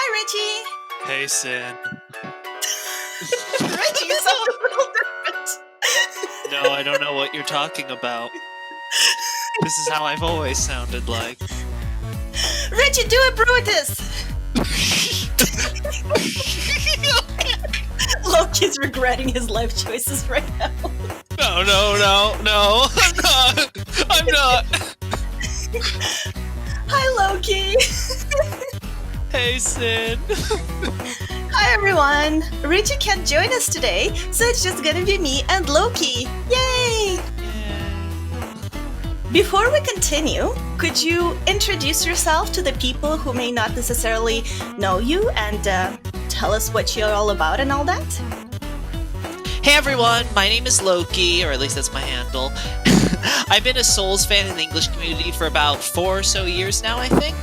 Hi, Hey, Sin. Richie. You sound a little different. No, I don't know what you're talking about. This is how I've always sounded like. Richie, do it, Brutus! Lokey's regretting his life choices right now. No, I'm not. Hi, Lokey. Hey, Sin. Hi, everyone. Richie can't join us today, so it's just gonna be me and Lokey. Yay! Before we continue, could you introduce yourself to the people who may not necessarily know you and tell us what you're all about and all that? Hey everyone, my name is Lokey, or at least that's my handle. I've been a Souls fan in the English community for about 4 or so years now, I think.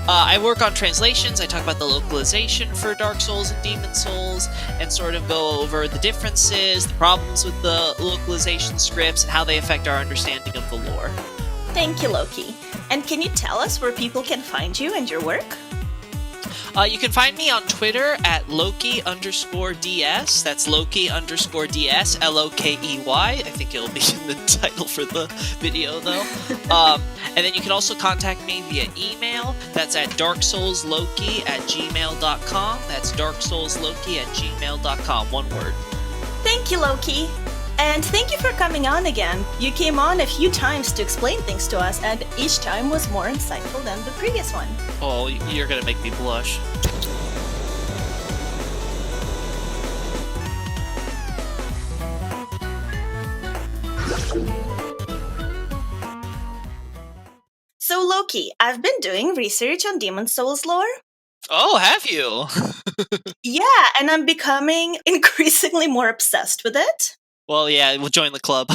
I work on translations, I talk about the localization for Dark Souls and Demon Souls, and sort of go over the differences, the problems with the localization scripts, and how they affect our understanding of the lore. Thank you, Lokey. And can you tell us where people can find you and your work? You can find me on Twitter at Lokey_DS. That's Lokey_DS, Lokey. I think it'll be in the title for the video, though. And then you can also contact me via email. That's at darksoulsloki@gmail.com. That's darksoulsloki@gmail.com. One word. Thank you, Lokey. And thank you for coming on again. You came on a few times to explain things to us, and each time was more insightful than the previous one. Oh, you're gonna make me blush. So, Lokey, I've been doing research on Demon Souls lore. Oh, have you? Yeah, and I'm becoming increasingly more obsessed with it. Well, yeah, we'll join the club.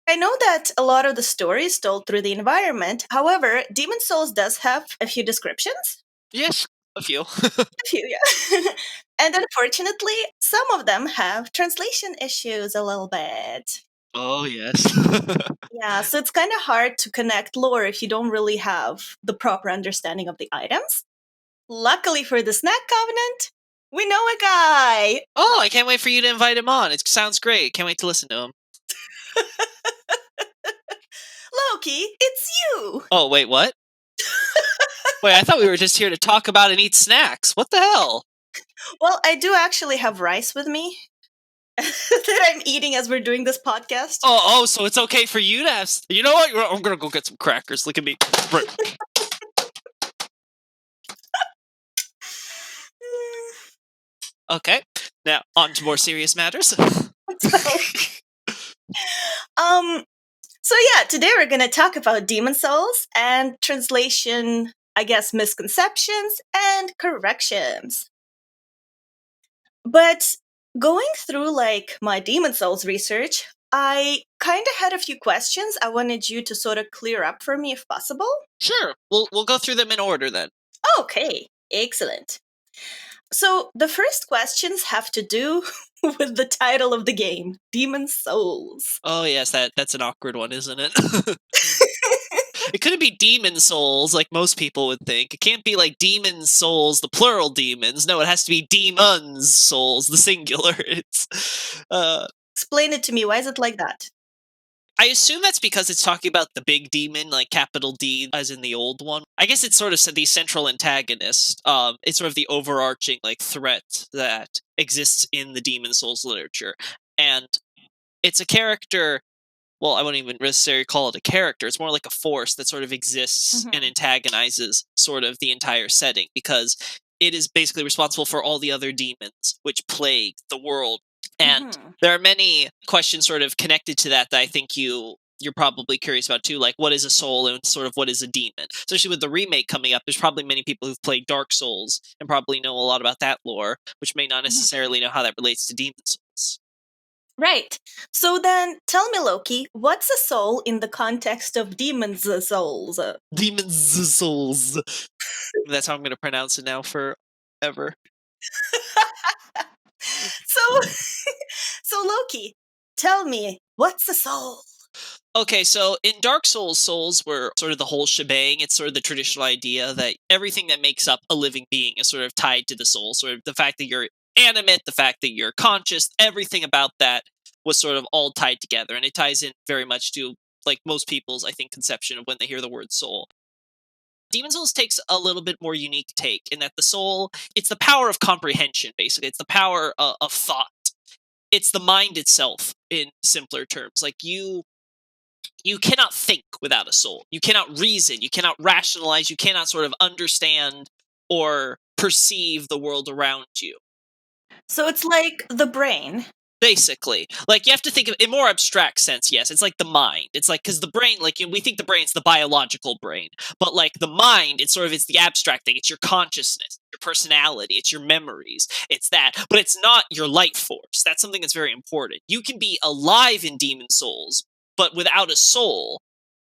I know that a lot of the story is told through the environment. However, Demon Souls does have a few descriptions. Yes, a few. A few, yeah. And unfortunately, some of them have translation issues a little bit. Oh, yes. Yeah, so it's kind of hard to connect lore if you don't really have the proper understanding of the items. Luckily for the Snack Covenant, we know a guy! Oh, I can't wait for you to invite him on. It sounds great. Can't wait to listen to him. Lokey, it's you! Oh, wait, what? Wait, I thought we were just here to talk about and eat snacks. What the hell? Well, I do actually have rice with me that I'm eating as we're doing this podcast. Oh, so it's okay for you to have... You know what? I'm gonna go get some crackers. Look at me. Okay, now on to more serious matters. So yeah, today we're going to talk about Demon Souls and translation, I guess, misconceptions and corrections. But going through like my Demon Souls research, I kind of had a few questions I wanted you to sort of clear up for me if possible. Sure, we'll go through them in order then. Okay, excellent. So the first questions have to do with the title of the game, Demon Souls. Oh yes, that's an awkward one, isn't it? It couldn't be demon souls like most people would think. It can't be like demon souls, the plural demons. No, it has to be demons souls, the singular. Explain it to me. Why is it like that? I assume that's because it's talking about the big demon, like capital D, as in the old one. I guess it's sort of the central antagonist. It's sort of the overarching like threat that exists in the Demon Souls literature, and it's a character. Well, I wouldn't even necessarily call it a character. It's more like a force that sort of exists and antagonizes sort of the entire setting, because it is basically responsible for all the other demons which plague the world. And there are many questions sort of connected to that I think you're probably curious about too, like what is a soul and sort of what is a demon. Especially with the remake coming up, there's probably many people who've played Dark Souls and probably know a lot about that lore, which may not necessarily know how that relates to Demon Souls. Right. So then, tell me, Lokey, what's a soul in the context of Demon's Souls? Demon's Souls. That's how I'm going to pronounce it now forever. So Lokey, tell me, what's a soul? Okay, so in Dark Souls, souls were sort of the whole shebang. It's sort of the traditional idea that everything that makes up a living being is sort of tied to the soul. Sort of the fact that you're animate, the fact that you're conscious, everything about that was sort of all tied together. And it ties in very much to, like, most people's, I think, conception of when they hear the word soul. Demon Souls takes a little bit more unique take in that the soul, it's the power of comprehension, basically. It's the power of thought. It's the mind itself, in simpler terms. Like, you cannot think without a soul. You cannot reason. You cannot rationalize. You cannot sort of understand or perceive the world around you. So it's like the brain. Basically, like, you have to think of in more abstract sense. Yes, it's like the mind. It's like, because the brain, like, we think the brain's the biological brain, but like the mind, it's the abstract thing. It's your consciousness, your personality, it's your memories, it's that. But it's not your life force. That's something that's very important. You can be alive in Demon Souls, but without a soul,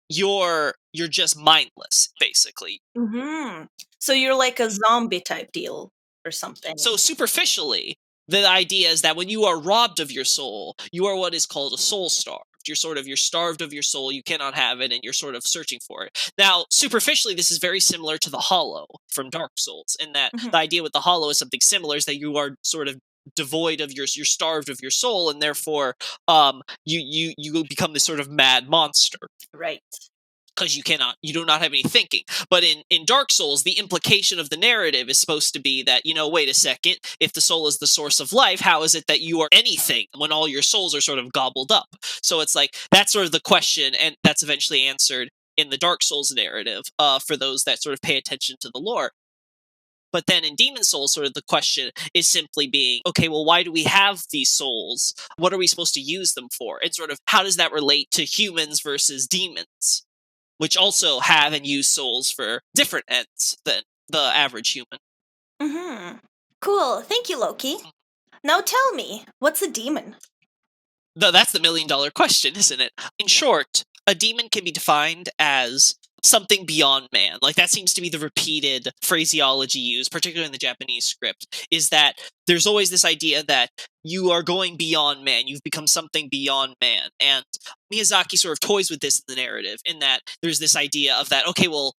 you're just mindless, basically. Hmm. So you're like a zombie type deal or something. So superficially, the idea is that when you are robbed of your soul, you are what is called a soul starved. You're starved of your soul, you cannot have it, and you're sort of searching for it. Now, superficially, this is very similar to the Hollow from Dark Souls, in that Mhm. the idea with the Hollow is something similar, is that you are sort of devoid of you're starved of your soul, and therefore you become this sort of mad monster. Right. Because you do not have any thinking. But in Dark Souls, the implication of the narrative is supposed to be that, wait a second, if the soul is the source of life, how is it that you are anything when all your souls are sort of gobbled up? So it's like, that's sort of the question, and that's eventually answered in the Dark Souls narrative, for those that sort of pay attention to the lore. But then in Demon Souls, sort of the question is simply being, okay, well, why do we have these souls? What are we supposed to use them for? And sort of, how does that relate to humans versus demons, which also have and use souls for different ends than the average human? Hmm. Cool. Thank you, Loki. Now tell me, what's a demon? That's the $1,000,000 question, isn't it? In short, a demon can be defined as something beyond man. Like, that seems to be the repeated phraseology used, particularly in the Japanese script, is that there's always this idea that you are going beyond man. You've become something beyond man. And Miyazaki sort of toys with this in the narrative, in that there's this idea of that, okay, well,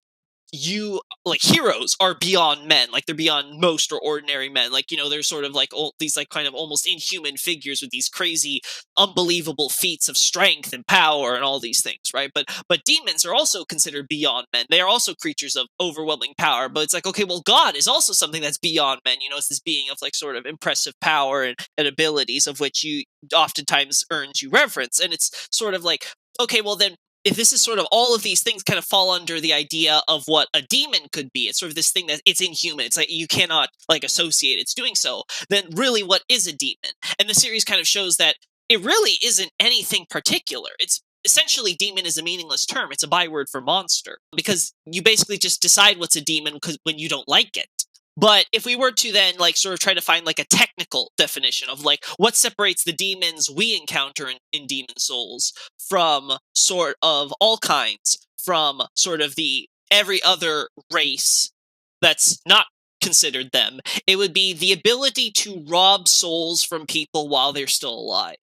heroes are beyond men, like, they're beyond most or ordinary men, like, they're sort of like these, like, kind of almost inhuman figures with these crazy unbelievable feats of strength and power and all these things, right? But demons are also considered beyond men. They are also creatures of overwhelming power, but it's like, okay, well, God is also something that's beyond men. It's this being of, like, sort of impressive power and abilities, of which you oftentimes earns you reverence. And it's sort of like, okay, well, then, if this is sort of all of these things kind of fall under the idea of what a demon could be, it's sort of this thing that it's inhuman. It's like you cannot, like, associate it's doing so. Then really, what is a demon? And the series kind of shows that it really isn't anything particular. It's essentially, demon is a meaningless term. It's a byword for monster, because you basically just decide what's a demon because when you don't like it. But if we were to then, like, sort of try to find, like, a technical definition of, like, what separates the demons we encounter in Demon Souls from sort of all kinds, from sort of the every other race that's not considered them, it would be the ability to rob souls from people while they're still alive.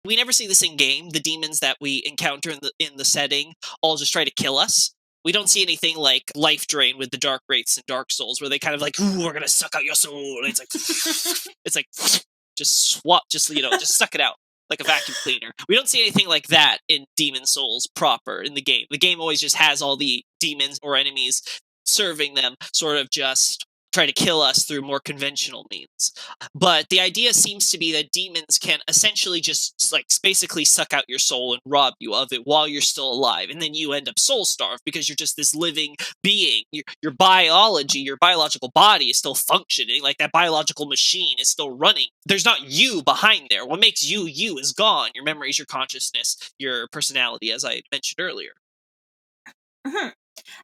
We never see this in game. The demons that we encounter in the setting all just try to kill us. We don't see anything like life drain with the dark wraiths in Dark Souls, where they kind of like, ooh, we're gonna suck out your soul. And it's like, it's like, just swap, just suck it out like a vacuum cleaner. We don't see anything like that in Demon Souls proper in the game. The game always just has all the demons or enemies serving them, sort of just try to kill us through more conventional means. But the idea seems to be that demons can essentially just, like, basically suck out your soul and rob you of it while you're still alive, and then you end up soul starved because you're just this living being. Your biology, your biological body is still functioning, like that biological machine is still running. There's not you behind there. What makes you you is gone. Your memories, your consciousness, your personality, as I mentioned earlier. Mhm.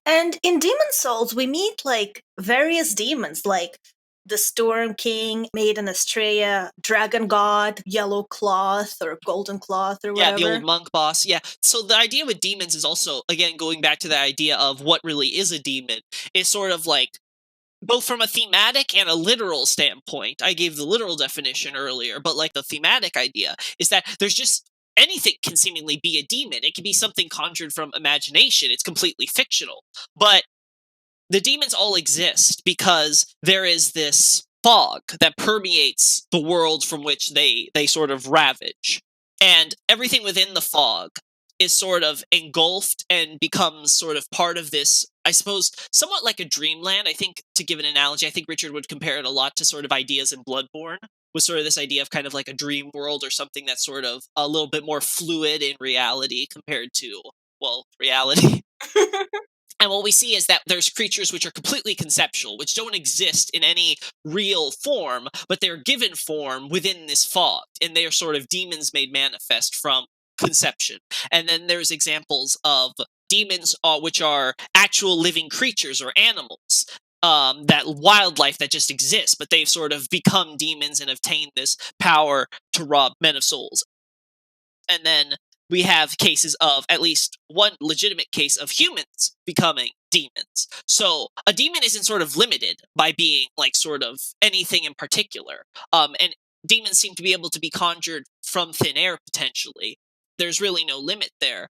And in Demon Souls, we meet like various demons, like the Storm King, Maiden Estrella, Dragon God, Yellow Cloth or Golden Cloth or Yeah, the old whatever. monk boss. Yeah. So the idea with demons is also, again, going back to the idea of what really is a demon, is sort of like, both from a thematic and a literal standpoint. I gave the literal definition earlier, but, like, the thematic idea is that there's just anything can seemingly be a demon. It can be something conjured from imagination. It's completely fictional. But the demons all exist because there is this fog that permeates the world from which they sort of ravage. And everything within the fog is sort of engulfed and becomes sort of part of this, I suppose, somewhat like a dreamland. I think, to give an analogy, I think Richard would compare it a lot to sort of ideas in Bloodborne, with sort of this idea of kind of like a dream world or something that's sort of a little bit more fluid in reality compared to, well, reality. And what we see is that there's creatures which are completely conceptual, which don't exist in any real form, but they're given form within this fog, and they are sort of demons made manifest from conception. And then there's examples of demons which are actual living creatures or animals. That wildlife that just exists, but they've sort of become demons and obtained this power to rob men of souls. And then we have cases of at least one legitimate case of humans becoming demons. So a demon isn't sort of limited by being like sort of anything in particular. And demons seem to be able to be conjured from thin air potentially. There's really no limit there.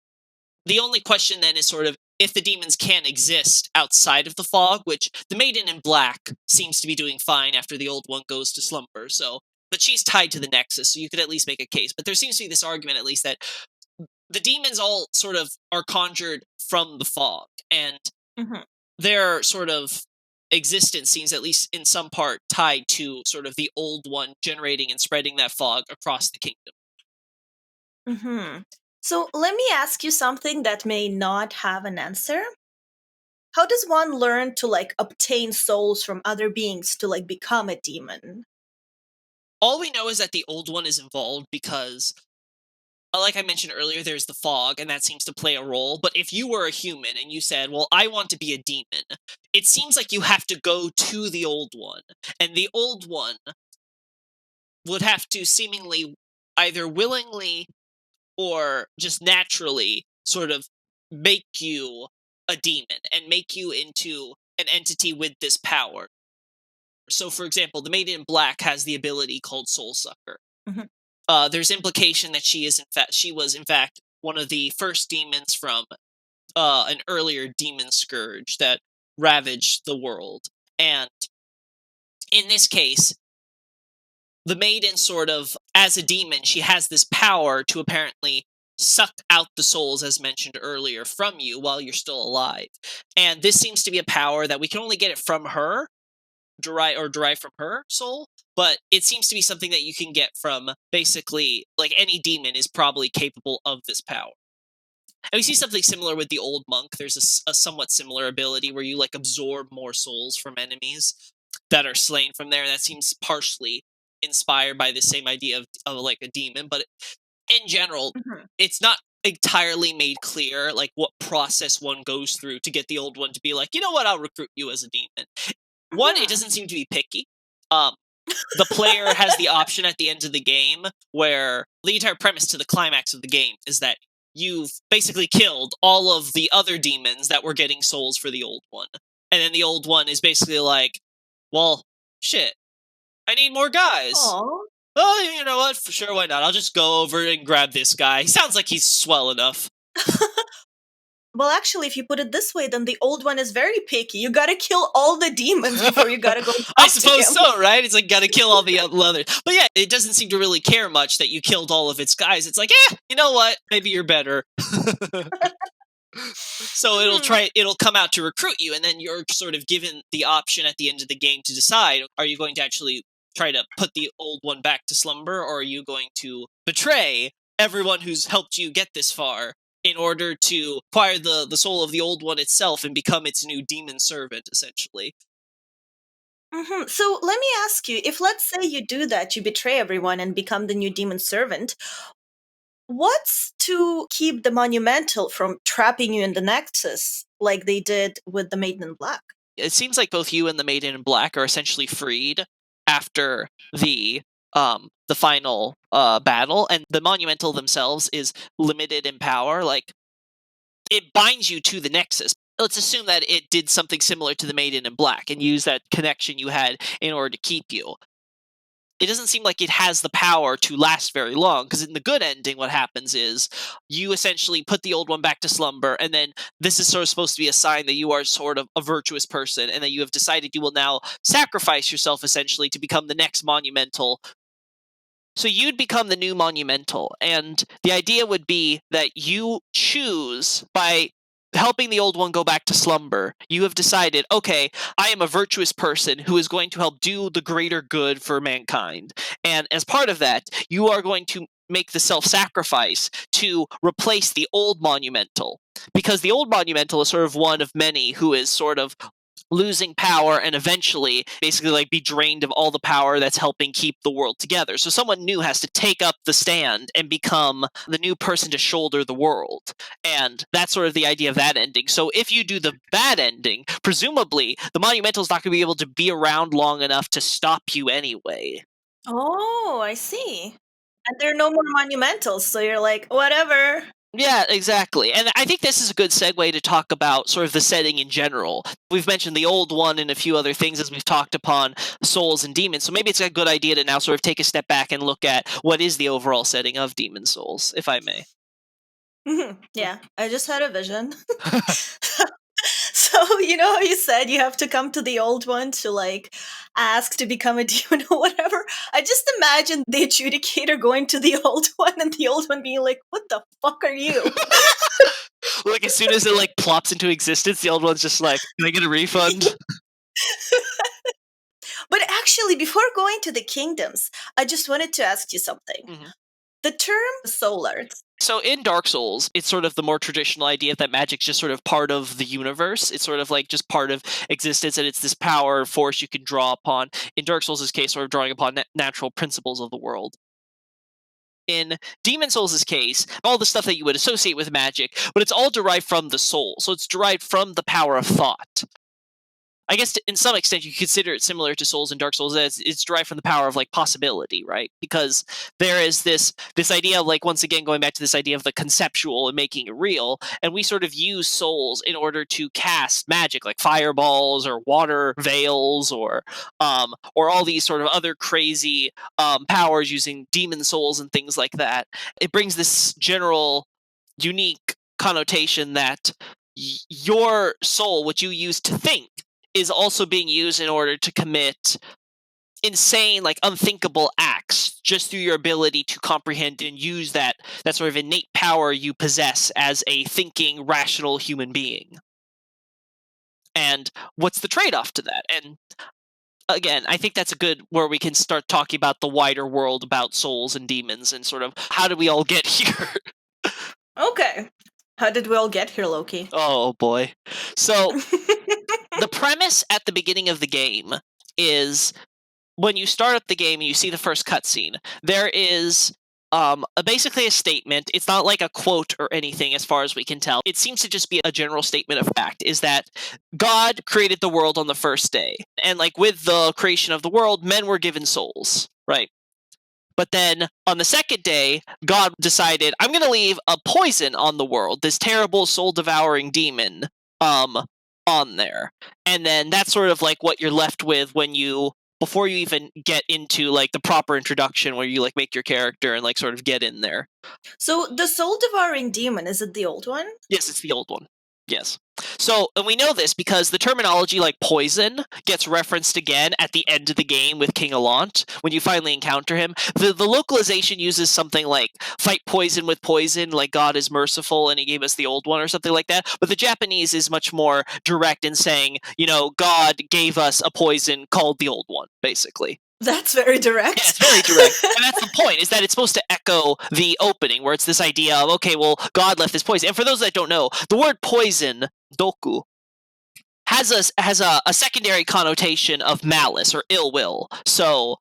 The only question then is sort of if the demons can exist outside of the fog, which the Maiden in Black seems to be doing fine after the old one goes to slumber. So, but she's tied to the Nexus, so you could at least make a case. But there seems to be this argument, at least, that the demons all sort of are conjured from the fog, and their sort of existence seems, at least in some part, tied to sort of the old one generating and spreading that fog across the kingdom. So let me ask you something that may not have an answer. How does one learn to like obtain souls from other beings to like become a demon? All we know is that the old one is involved because, like I mentioned earlier, there's the fog, and that seems to play a role. But if you were a human and you said, well, I want to be a demon, it seems like you have to go to the old one. And the old one would have to seemingly either willingly or just naturally sort of make you a demon and make you into an entity with this power. So, for example, the Maiden in Black has the ability called Soul Sucker. There's implication that she was in fact one of the first demons from an earlier demon scourge that ravaged the world. And in this case, the maiden sort of, as a demon, she has this power to apparently suck out the souls, as mentioned earlier, from you while you're still alive. And this seems to be a power that we can only get it from her, derive from her soul, but it seems to be something that you can get from basically, like, any demon is probably capable of this power. And we see something similar with the old monk. There's a somewhat similar ability where you like absorb more souls from enemies that are slain from there. And that seems partially inspired by the same idea of like a demon, but in general, it's not entirely made clear like what process one goes through to get the old one to be like, you know what, I'll recruit you as a demon. One, it doesn't seem to be picky. The player has the option at the end of the game where the entire premise to the climax of the game is that you've basically killed all of the other demons that were getting souls for the old one. And then the old one is basically like, well, shit, I need more guys. Aw. Oh, you know what? For sure, why not? I'll just go over and grab this guy. He sounds like he's swell enough. Well, actually, if you put it this way, then the old one is very picky. You gotta kill all the demons before you gotta go talk I to suppose him. so, right? It's like, gotta kill all the others. But yeah, it doesn't seem to really care much that you killed all of its guys. It's like, you know what? Maybe you're better. So it'll come out to recruit you, and then you're sort of given the option at the end of the game to decide, are you going to actually try to put the old one back to slumber, or are you going to betray everyone who's helped you get this far in order to acquire the soul of the old one itself and become its new demon servant, essentially? So let me ask you, if let's say you do that, you betray everyone and become the new demon servant, what's to keep the Monumental from trapping you in the Nexus like they did with the Maiden in Black? It seems like both you and the Maiden in Black are essentially freed after the final battle, and the Monumental themselves is limited in power. Like, it binds you to the Nexus. Let's assume that it did something similar to the Maiden in Black and use that connection you had in order to keep you. it doesn't seem like it has the power to last very long, because in the good ending what happens is you essentially put the old one back to slumber, and then this is sort of supposed to be a sign that you are sort of a virtuous person and that you have decided you will now sacrifice yourself essentially to become the next monumental. So you'd become the new monumental, and the idea would be that you choose by helping the old one go back to slumber. You have decided, okay, I am a virtuous person who is going to help do the greater good for mankind. And as part of that, you are going to make the self-sacrifice to replace the old monumental. Because the old monumental is sort of one of many who is sort of losing power and eventually basically like be drained of all the power that's helping keep the world together. So someone new has to take up the stand and become the new person to shoulder the world. And that's sort of the idea of that ending. So if you do the bad ending, presumably the Monumental's not going to be able to be around long enough to stop you anyway. Oh, I see. And there are no more monumentals, so you're like, whatever. Yeah, exactly. And I think this is a good segue to talk about sort of the setting in general. We've mentioned the old one and a few other things as we've talked upon souls and demons. So maybe it's a good idea to now sort of take a step back and look at what is the overall setting of Demon Souls, if I may. Yeah, I just had a vision. So, you know how you said you have to come to the old one to like ask to become a demon or whatever? I just imagine the adjudicator going to the old one and the old one being like, what the fuck are you? Like as soon as it like plops into existence, the old one's just like, can I get a refund? But actually, before going to the kingdoms, I just wanted to ask you something. Mhm. The term soul earth. So in Dark Souls, it's sort of the more traditional idea that magic's just sort of part of the universe. It's sort of like just part of existence, and it's this power force you can draw upon. In Dark Souls' case, sort of drawing upon natural principles of the world. In Demon Souls' case, all the stuff that you would associate with magic, but it's all derived from the soul. So it's derived from the power of thought. I guess in some extent you consider it similar to Souls and Dark Souls as it's derived from the power of like possibility, right? Because there is this idea of like once again going back to this idea of the conceptual and making it real, and we sort of use souls in order to cast magic like fireballs or water veils or all these sort of other crazy powers using demon souls and things like that. It brings this general unique connotation that your soul, which you use to think, is also being used in order to commit insane, like unthinkable acts just through your ability to comprehend and use that sort of innate power you possess as a thinking, rational human being. And what's the trade-off to that? And again, I think that's a good where we can start talking about the wider world about souls and demons and sort of how did we all get here? Okay. How did we all get here, Lokey? Oh boy. So the premise at the beginning of the game is when you start up the game and you see the first cutscene, there is basically a statement. It's not like a quote or anything as far as we can tell. It seems to just be a general statement of fact, is that God created the world on the first day. And like with the creation of the world, men were given souls, right? But then on the second day, God decided, I'm going to leave a poison on the world, this terrible soul-devouring demon on there. And then that's sort of like what you're left with when you before you even get into like the proper introduction where you like make your character and like sort of get in there. So the soul devouring demon, is it the old one? Yes, it's the old one. Yes. So, and we know this because the terminology like poison gets referenced again at the end of the game with King Allant when you finally encounter him. The localization uses something like fight poison with poison, like God is merciful and he gave us the old one or something like that. But the Japanese is much more direct in saying, you know, God gave us a poison called the old one, basically. That's very direct. Yeah, it's very direct. And that's the point, is that it's supposed to echo the opening, where it's this idea of, okay, well, God left this poison. And for those that don't know, the word poison, doku, has a secondary connotation of malice or ill will. So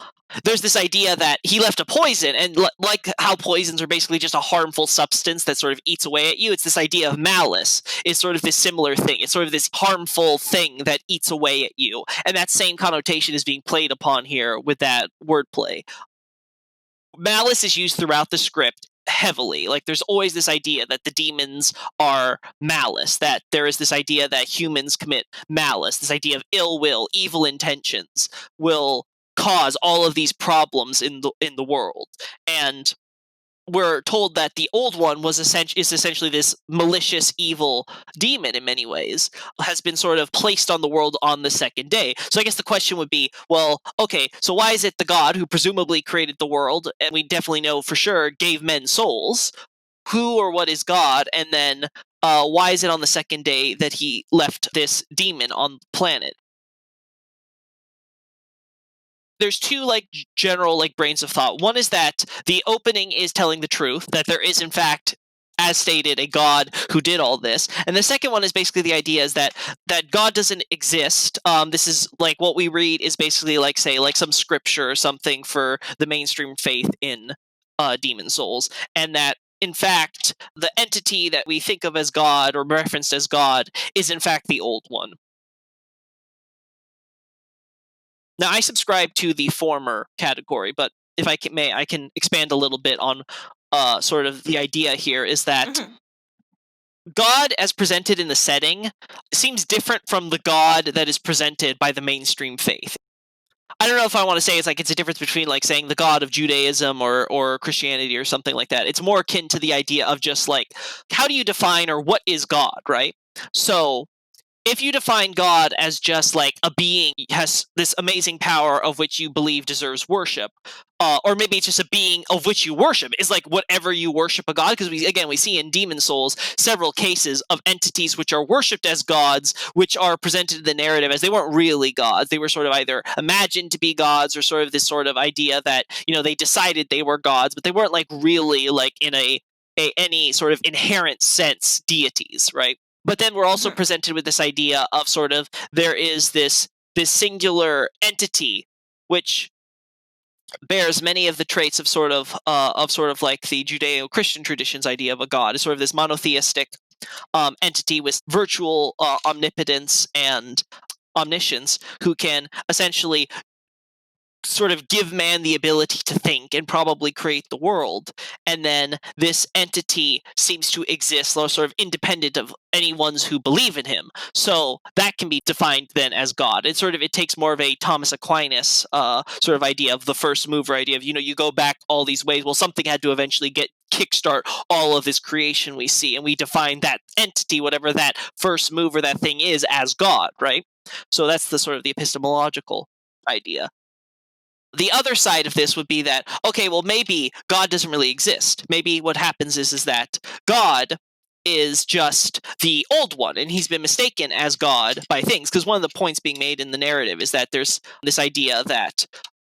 there's this idea that he left a poison, and like how poisons are basically just a harmful substance that sort of eats away at you, it's this idea of malice is sort of this similar thing. It's sort of this harmful thing that eats away at you, and that same connotation is being played upon here with that wordplay. Malice is used throughout the script heavily. Like there's always this idea that the demons are malice, that there is this idea that humans commit malice, this idea of ill will, evil intentions will cause all of these problems in the world. And we're told that the old one is essentially this malicious, evil demon in many ways, has been sort of placed on the world on the second day. So I guess the question would be, well, okay, so why is it the God who presumably created the world, and we definitely know for sure gave men souls? Who or what is God? And then why is it on the second day that he left this demon on the planet? There's two like general like brains of thought. One is that the opening is telling the truth, that there is in fact, as stated, a God who did all this. And the second one is basically the idea is that God doesn't exist. This is like what we read is basically like, say, like some scripture or something for the mainstream faith in Demon Souls, and that in fact the entity that we think of as God or referenced as God is in fact the old one. Now, I subscribe to the former category, but if I can expand a little bit on sort of the idea here is that Mhm. God, as presented in the setting, seems different from the God that is presented by the mainstream faith. I don't know if I want to say it's a difference between like saying the God of Judaism or Christianity or something like that. It's more akin to the idea of just like, how do you define or what is God, right? So if you define God as just like a being has this amazing power of which you believe deserves worship, or maybe it's just a being of which you worship, is like whatever you worship a god. Because we see in Demon Souls several cases of entities which are worshipped as gods, which are presented in the narrative as they weren't really gods. They were sort of either imagined to be gods or sort of this sort of idea that they decided they were gods, but they weren't like really like in any sort of inherent sense deities, right? But then we're also Mhm. presented with this idea of sort of there is this singular entity which bears many of the traits of sort of like the Judeo-Christian tradition's idea of a god. It's sort of this monotheistic entity with virtual omnipotence and omniscience, who can essentially sort of give man the ability to think and probably create the world. And then this entity seems to exist sort of independent of anyone's who believe in him. So that can be defined then as God. It takes more of a Thomas Aquinas sort of idea of the first mover idea of, you go back all these ways. Well, something had to eventually kickstart all of this creation we see, and we define that entity, whatever that first mover, that thing is, as God, right? So that's the sort of the epistemological idea. The other side of this would be that, okay, well, maybe God doesn't really exist. Maybe what happens is that God is just the old one, and he's been mistaken as God by things. Because one of the points being made in the narrative is that there's this idea that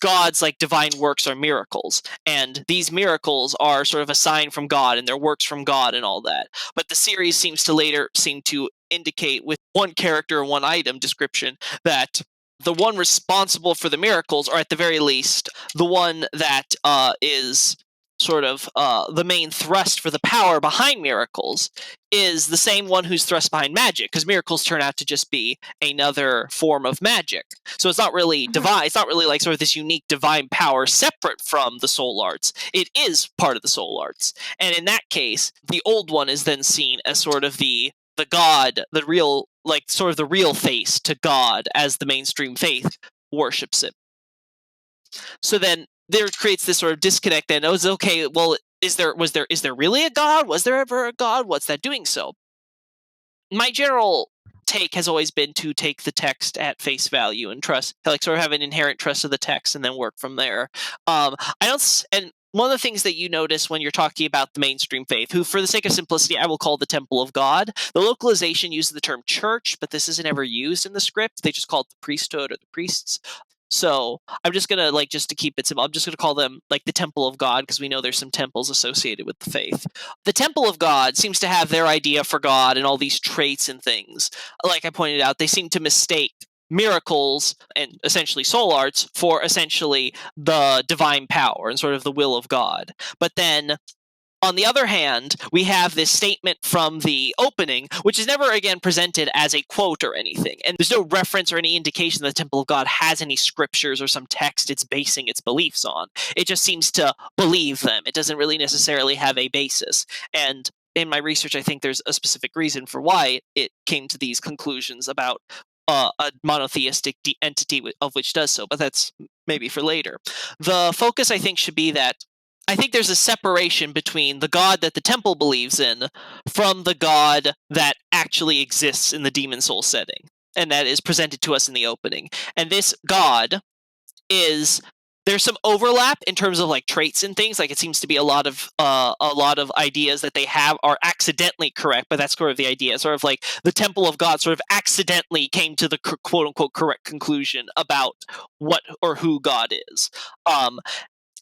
God's like divine works are miracles, and these miracles are sort of a sign from God, and they're works from God, and all that. But the series seems to indicate with one character, one item description, that the one responsible for the miracles, or at the very least, the one that is sort of the main thrust for the power behind miracles, is the same one who's thrust behind magic, because miracles turn out to just be another form of magic. So it's not really Mhm. divine. It's not really like sort of this unique divine power separate from the soul arts. It is part of the soul arts. And in that case, the old one is then seen as sort of the god, the real, like sort of the real face to God as the mainstream faith worships it. So then there creates this sort of disconnect. Then, okay, well, is there really a God? Was there ever a God? What's that doing so? My general take has always been to take the text at face value and trust, like sort of have an inherent trust of the text and then work from there. I don't, and one of the things that you notice when you're talking about the mainstream faith, who for the sake of simplicity I will call the temple of God, the localization uses the term church, but this isn't ever used in the script. They just call it the priesthood or the priests. So I'm just gonna like, just to keep it simple, I'm just gonna call them like the temple of God, because we know there's some temples associated with the faith. The temple of God seems to have their idea for God and all these traits and things. Like I pointed out, they seem to mistake miracles and essentially soul arts for essentially the divine power and sort of the will of God. But then on the other hand, we have this statement from the opening, which is never again presented as a quote or anything. And there's no reference or any indication that the Temple of God has any scriptures or some text it's basing its beliefs on. It just seems to believe them. It doesn't really necessarily have a basis. And in my research, I think there's a specific reason for why it came to these conclusions about a monotheistic entity of which does so, but that's maybe for later. The focus, I think, should be that I think there's a separation between the god that the temple believes in from the god that actually exists in the Demon Soul setting, and that is presented to us in the opening. And this god is, there's some overlap in terms of like traits and things. Like it seems to be a lot of ideas that they have are accidentally correct, but that's sort of the idea. Sort of like the Temple of God sort of accidentally came to the quote unquote correct conclusion about what or who God is.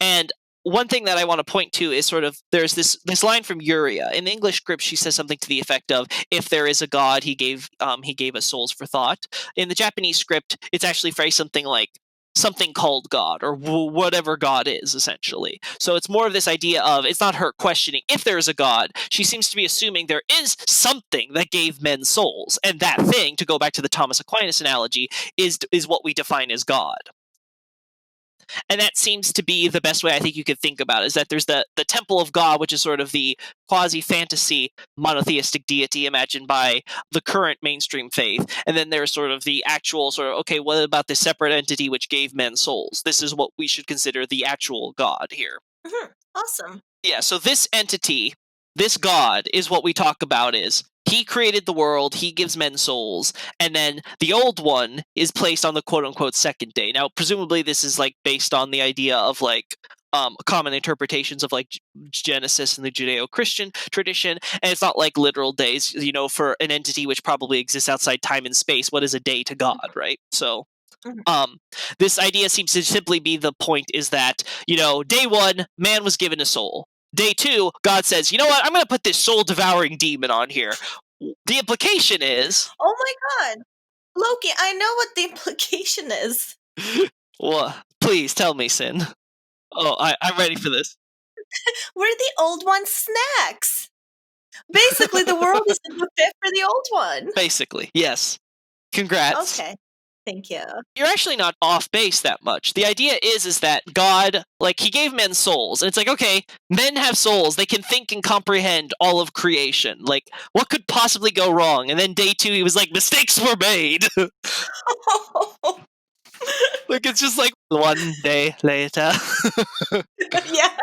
And one thing that I want to point to is sort of there's this line from Yuria in the English script. She says something to the effect of, "If there is a God, he gave us souls for thought." In the Japanese script, it's actually phrased something like something called God, or whatever God is, essentially. So it's more of this idea of, it's not her questioning if there is a God. She seems to be assuming there is something that gave men souls, and that thing, to go back to the Thomas Aquinas analogy, is what we define as God. And that seems to be the best way I think you could think about it, is that there's the Temple of God, which is sort of the quasi-fantasy monotheistic deity imagined by the current mainstream faith, and then there's sort of the actual sort of, okay, what about this separate entity which gave men souls? This is what we should consider the actual God here. Awesome. Yeah, so this entity, this God, is what we talk about is, he created the world, he gives men souls, and then the old one is placed on the quote-unquote second day. Now, presumably this is like based on the idea of like common interpretations of like Genesis and the Judeo-Christian tradition, and it's not like literal days, you know, for an entity which probably exists outside time and space. What is a day to God, right? So this idea seems to simply be, the point is that, you know, day one, man was given a soul. Day two, God says, you know what, I'm going to put this soul-devouring demon on here. The implication is... Oh my god! Loki, I know what the implication is. Well, please, tell me, Sin. Oh, I'm ready for this. We're the old one's snacks! Basically, the world is a buffet for the old one. Basically, yes. Congrats. Okay. Thank you. You're actually not off base that much. The idea is that God, like, he gave men souls. And it's like, okay, men have souls. They can think and comprehend all of creation. Like, what could possibly go wrong? And then day two, he was like, mistakes were made. Like, it's just like, one day later. Yeah.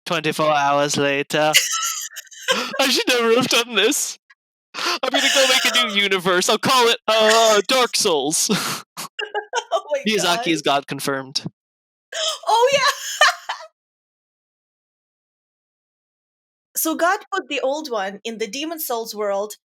24 hours later. I should never have done this. I'm gonna go make a new universe. I'll call it Dark Souls. Oh my Miyazaki god. is God confirmed. Oh yeah. So God put the old one in the Demon Souls world.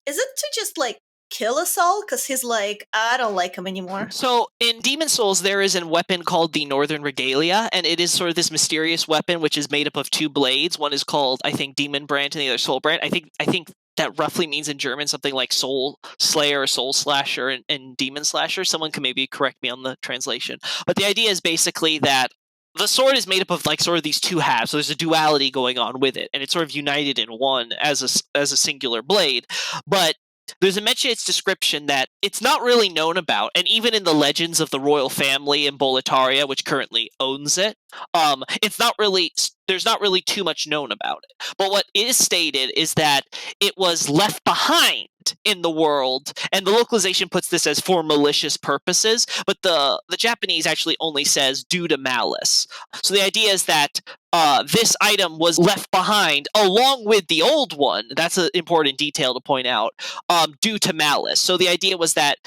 Is it to just like kill us all? Because he's like, I don't like him anymore. So in Demon Souls, there is a weapon called the Northern Regalia, and it is sort of this mysterious weapon which is made up of two blades. One is called, I think, Demon Brand, and the other Soul Brand. I think that roughly means in German something like Soul Slayer, Soul Slasher, and Demon Slasher. Someone can maybe correct me on the translation. But the idea is basically that the sword is made up of like sort of these two halves. So there's a duality going on with it, and it's sort of united in one as a singular blade. But there's a mention in its description that it's not really known about, and even in the legends of the royal family in Boletaria, which currently owns it, it's not really, there's not really too much known about it. But what is stated is that it was left behind in the world, and the localization puts this as for malicious purposes, but the Japanese actually only says due to malice. So the idea is that this item was left behind along with the old one. That's an important detail to point out, due to malice. So the idea was that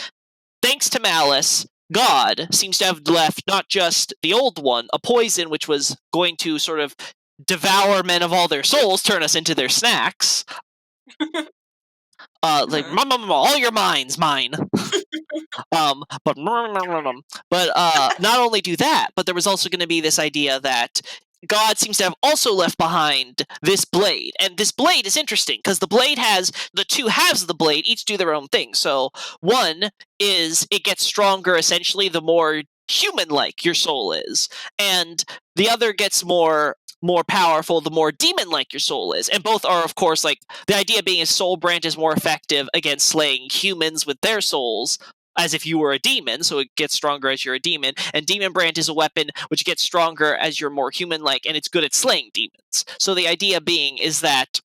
thanks to malice, God seems to have left not just the old one, a poison which was going to sort of devour men of all their souls, turn us into their snacks. Like, all your minds, mine. But not only do that, but there was also going to be this idea that God seems to have also left behind this blade. And this blade is interesting because the blade has the two halves of the blade each do their own thing. So one is it gets stronger essentially the more human-like your soul is, and the other gets more powerful the more demon-like your soul is. And both are, of course, like the idea being a soul branch is more effective against slaying humans with their souls, as if you were a demon, so it gets stronger as you're a demon. And Demon Brand is a weapon which gets stronger as you're more human-like, and it's good at slaying demons. So the idea being is that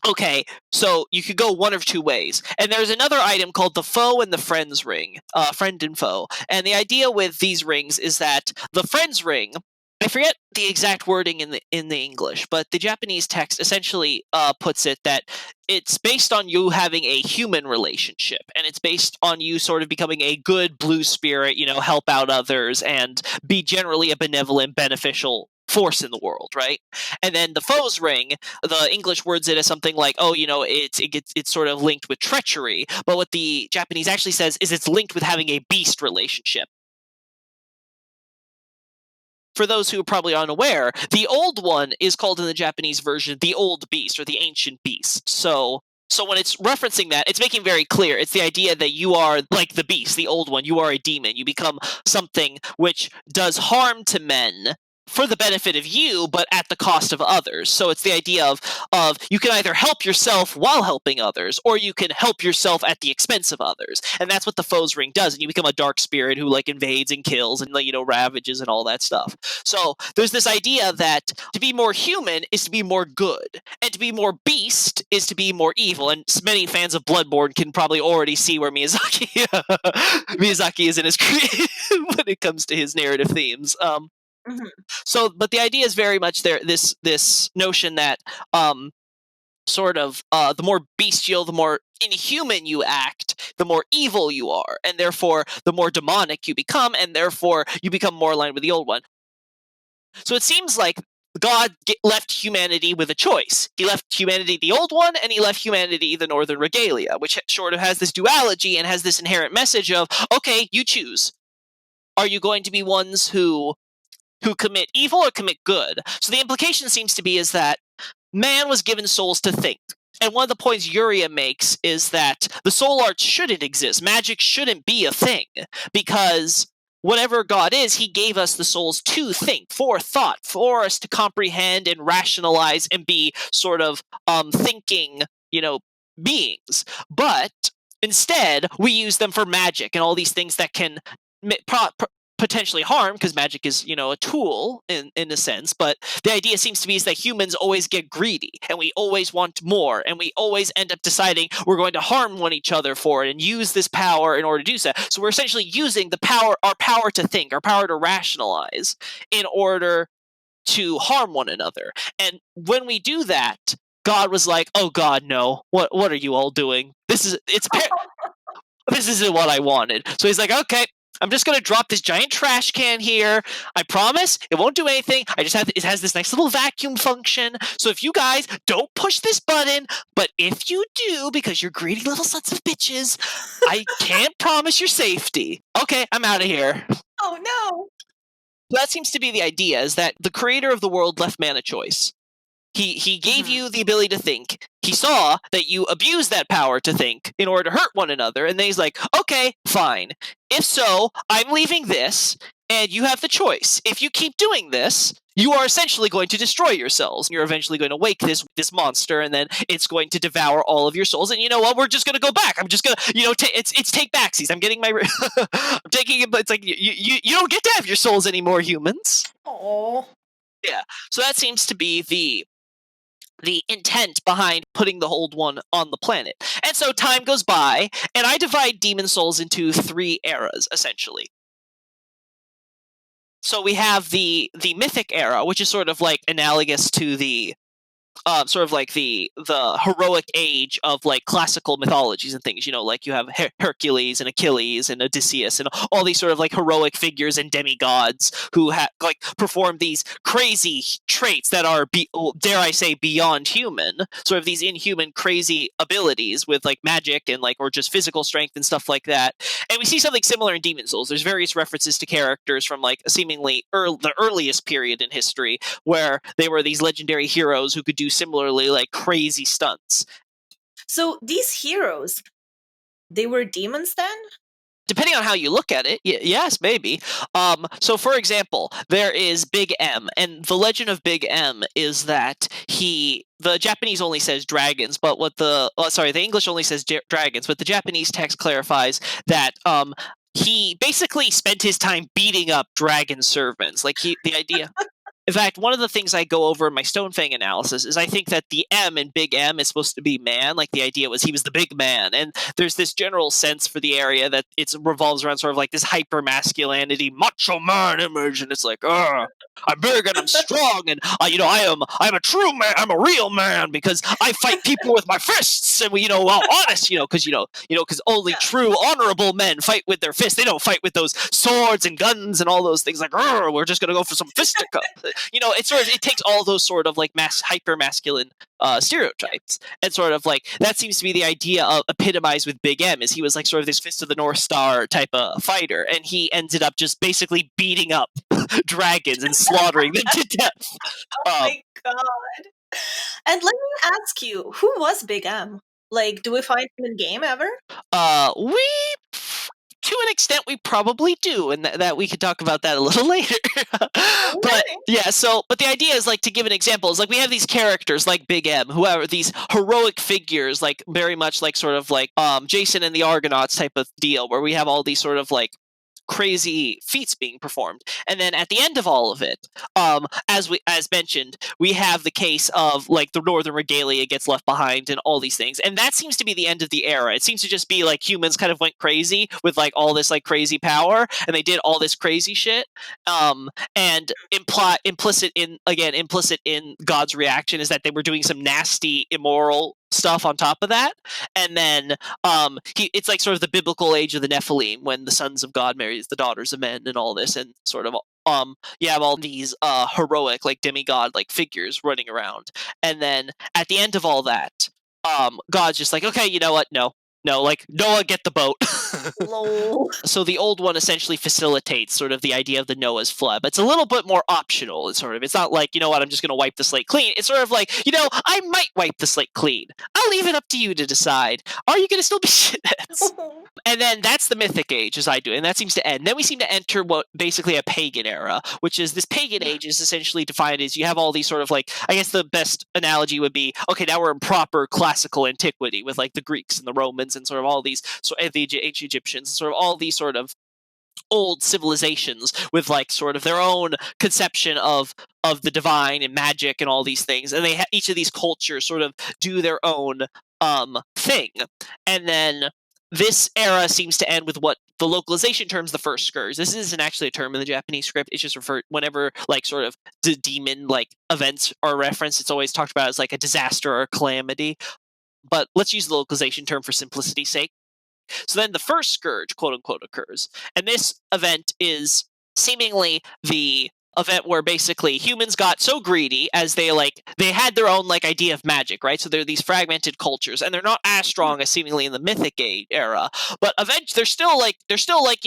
Okay, so you could go one of two ways. And there's another item called the foe and the friends ring, friend and foe. And the idea with these rings is that the friends ring, I forget the exact wording in the English, but the Japanese text essentially puts it that it's based on you having a human relationship, and it's based on you sort of becoming a good blue spirit, help out others and be generally a benevolent, beneficial force in the world, right? And then the foe's ring, the English words it as something like, oh, it's sort of linked with treachery. But what the Japanese actually says is it's linked with having a beast relationship. For those who are probably unaware, the old one is called in the Japanese version the old beast or the ancient beast. So when it's referencing that, it's making very clear. It's the idea that you are like the beast, the old one. You are a demon. You become something which does harm to men for the benefit of you, but at the cost of others. So it's the idea of you can either help yourself while helping others, or you can help yourself at the expense of others. And that's what the foe's ring does. And you become a dark spirit who invades and kills and ravages and all that stuff. So there's this idea that to be more human is to be more good, and to be more beast is to be more evil. And many fans of Bloodborne can probably already see where Miyazaki is in his creative when it comes to his narrative themes. Mhm. So, but the idea is very much there. This notion that sort of the more bestial, the more inhuman you act, the more evil you are, and therefore the more demonic you become, and therefore you become more aligned with the old one. So it seems like God left humanity with a choice. He left humanity the old one, and he left humanity the Northern Regalia, which sort of has this duality and has this inherent message of, okay, you choose. Are you going to be ones who commit evil or commit good? So the implication seems to be is that man was given souls to think. And one of the points Yuria makes is that the soul arts shouldn't exist. Magic shouldn't be a thing, because whatever God is, he gave us the souls to think, for thought, for us to comprehend and rationalize and be sort of thinking, beings. But instead, we use them for magic and all these things that can potentially harm, because magic is a tool in a sense. But the idea seems to be is that humans always get greedy, and we always want more, and we always end up deciding we're going to harm one each other for it and use this power in order to do so. So we're essentially using our power to think, our power to rationalize, in order to harm one another. And when we do that, God was like, oh God, no, what are you all doing? This isn't what I wanted. So he's like, okay, I'm just gonna drop this giant trash can here. I promise it won't do anything. It has this nice little vacuum function. So if you guys don't push this button, but if you do, because you're greedy little sons of bitches, I can't promise your safety. Okay, I'm out of here. Oh no! That seems to be the idea, is that the creator of the world left man a choice. He gave Mhm. you the ability to think. He saw that you abused that power to think in order to hurt one another, and then he's like, okay, fine. If so, I'm leaving this, and you have the choice. If you keep doing this, you are essentially going to destroy yourselves. You're eventually going to wake this monster, and then it's going to devour all of your souls. And you know what? We're just going to go back. I'm just going to, it's take backsies. I'm getting my, I'm taking it, but it's like you don't get to have your souls anymore, humans. Oh. Yeah. So that seems to be the intent behind putting the old one on the planet. And so time goes by, and I divide demon souls into 3 eras, essentially. So we have the mythic era, which is sort of like analogous to the sort of like the heroic age of like classical mythologies and things. Like you have Hercules and Achilles and Odysseus and all these sort of like heroic figures and demigods who perform these crazy traits that are, dare I say, beyond human. Sort of these inhuman, crazy abilities with like magic and or just physical strength and stuff like that. And we see something similar in Demon Souls. There's various references to characters from like seemingly the earliest period in history, where they were these legendary heroes who could do similarly like crazy stunts. So these heroes, they were demons then? Depending on how you look at it, yes, maybe. So, for example, there is Big M, and the legend of Big M is that the Japanese only says dragons, but the English only says dragons, but the Japanese text clarifies that he basically spent his time beating up dragon servants. The idea. In fact, one of the things I go over in my Stonefang analysis is I think that the M in Big M is supposed to be man. Like, the idea was he was the big man. And there's this general sense for the area that it revolves around sort of like this hyper masculinity, macho man image. And it's like, I'm big and I'm strong. And, I'm a true man. I'm a real man because I fight people with my fists. And, honest, because only true, honorable men fight with their fists. They don't fight with those swords and guns and all those things. Like, we're just going to go for some fisticuffs. It takes all those sort of like hyper masculine stereotypes, and sort of like that seems to be the idea of epitomized with Big M. Is he was like sort of this Fist of the North Star type of fighter, and he ended up just basically beating up dragons and slaughtering them to death. Oh my god! And let me ask you, who was Big M? Like, do we find him in game ever? We. To an extent, we probably do, and that we could talk about that a little later. But yeah, but the idea is like to give an example is like we have these characters like Big M, who are these heroic figures, like very much like sort of like Jason and the Argonauts type of deal, where we have all these sort of like crazy feats being performed, and then at the end of all of it, as mentioned, we have the case of like the Northern Regalia gets left behind and all these things, and that seems to be the end of the era. It seems to just be like humans kind of went crazy with like all this like crazy power, and they did all this crazy shit. And implicit in God's reaction is that they were doing some nasty, immoral stuff on top of that, and then it's like sort of the biblical age of the Nephilim when the sons of God marries the daughters of men and all this, and sort of you have all these heroic like demigod like figures running around, and then at the end of all that, God's just like, okay, you know what, no, like Noah, get the boat. Lol. So the old one essentially facilitates sort of the idea of the Noah's flood, but it's a little bit more optional. It's not like, you know what, I'm just going to wipe the slate clean. It's sort of like, I might wipe the slate clean. I'll leave it up to you to decide. Are you going to still be shitheads? And then that's the Mythic Age, as I do, and that seems to end. Then we seem to enter what basically a pagan era, which is this pagan age is essentially defined as you have all these sort of like, I guess the best analogy would be, okay, now we're in proper classical antiquity with like the Greeks and the Romans and sort of all these, the ancient Egyptians, sort of all these sort of old civilizations with like sort of their own conception of the divine and magic and all these things, and they each of these cultures sort of do their own thing, and then this era seems to end with what the localization terms the first scourge. This isn't actually a term in the Japanese script. It's just referred whenever like sort of the demon like events are referenced. It's always talked about as like a disaster or a calamity. But let's use the localization term for simplicity's sake. So then the first scourge, quote unquote, occurs. And this event is seemingly the event where basically humans got so greedy as they had their own like idea of magic, right? So they're these fragmented cultures, and they're not as strong as seemingly in the Mythic Age era, but eventually they're still like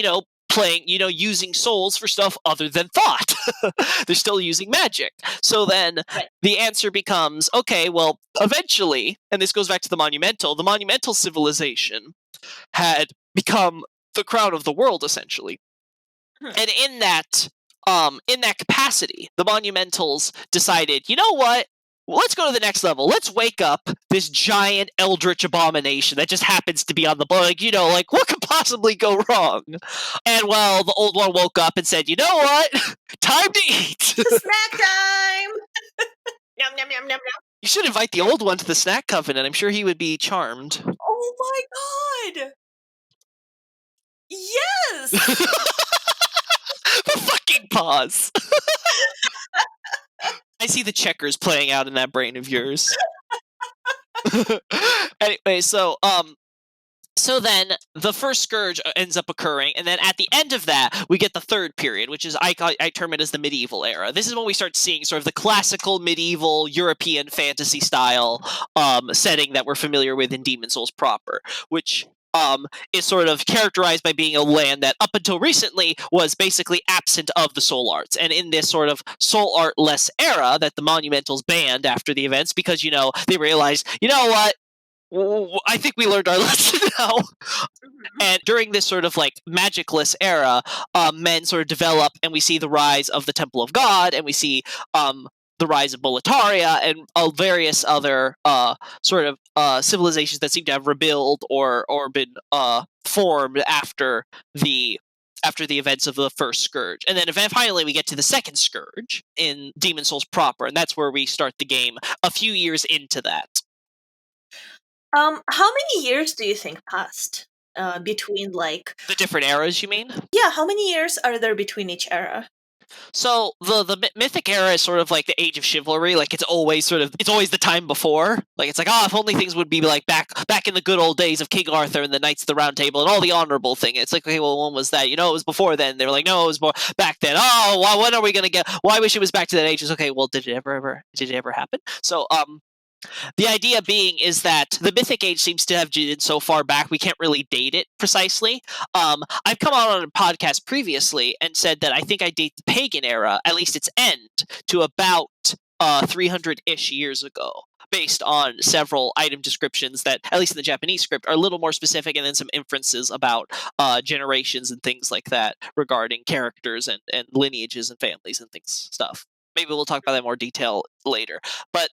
playing, using souls for stuff other than thought. They're still using magic. So then the answer becomes, okay, well, eventually, and this goes back to the monumental civilization had become the crown of the world, essentially. And in that capacity, the Monumentals decided, you know what? Let's go to the next level. Let's wake up this giant eldritch abomination that just happens to be on the block. Like what could possibly go wrong? And well, the old one woke up and said, you know what? Time to eat. Snack time. Yum, yum, yum, yum, yum. You should invite the old one to the snack covenant. I'm sure he would be charmed. Oh my god! Yes! The fucking pause. I see the checkers playing out in that brain of yours. Anyway, so then the first scourge ends up occurring, and then at the end of that, we get the third period, which is I term it as the medieval era. This is when we start seeing sort of the classical medieval European fantasy style setting that we're familiar with in Demon Souls proper, which is sort of characterized by being a land that up until recently was basically absent of the soul arts. And in this sort of soul art-less era that the Monumentals banned after the events, because, they realized, you know what? I think we learned our lesson now. And during this sort of like magicless era, men sort of develop, and we see the rise of the Temple of God, and we see the rise of Boletaria, and various other sort of civilizations that seem to have rebuilt or been formed after the after the events of the first Scourge. And then finally we get to the second Scourge in Demon Souls proper, and that's where we start the game a few years into that. How many years do you think passed between like The different eras, you mean? yeah? How many years are there between each era? So the mythic era is sort of like the age of chivalry. Like it's always the time before. Like it's like, oh, if only things would be like back in the good old days of King Arthur and the Knights of the Round Table and all the honorable thing. It's like, okay, well, when was that? You know, it was before then. They were like, no, it was more back then. Oh, when are we gonna get? Well, I wish it was back to that age. It's okay. Well, did it ever happen? So the idea being is that the Mythic Age seems to have been so far back, we can't really date it precisely. I've come out on a podcast previously and said that I think I date the Pagan era, at least its end, to about 300-ish years ago, based on several item descriptions that, at least in the Japanese script, are a little more specific, and then some inferences about generations and things like that regarding characters and lineages and families and stuff. Maybe we'll talk about that in more detail later. But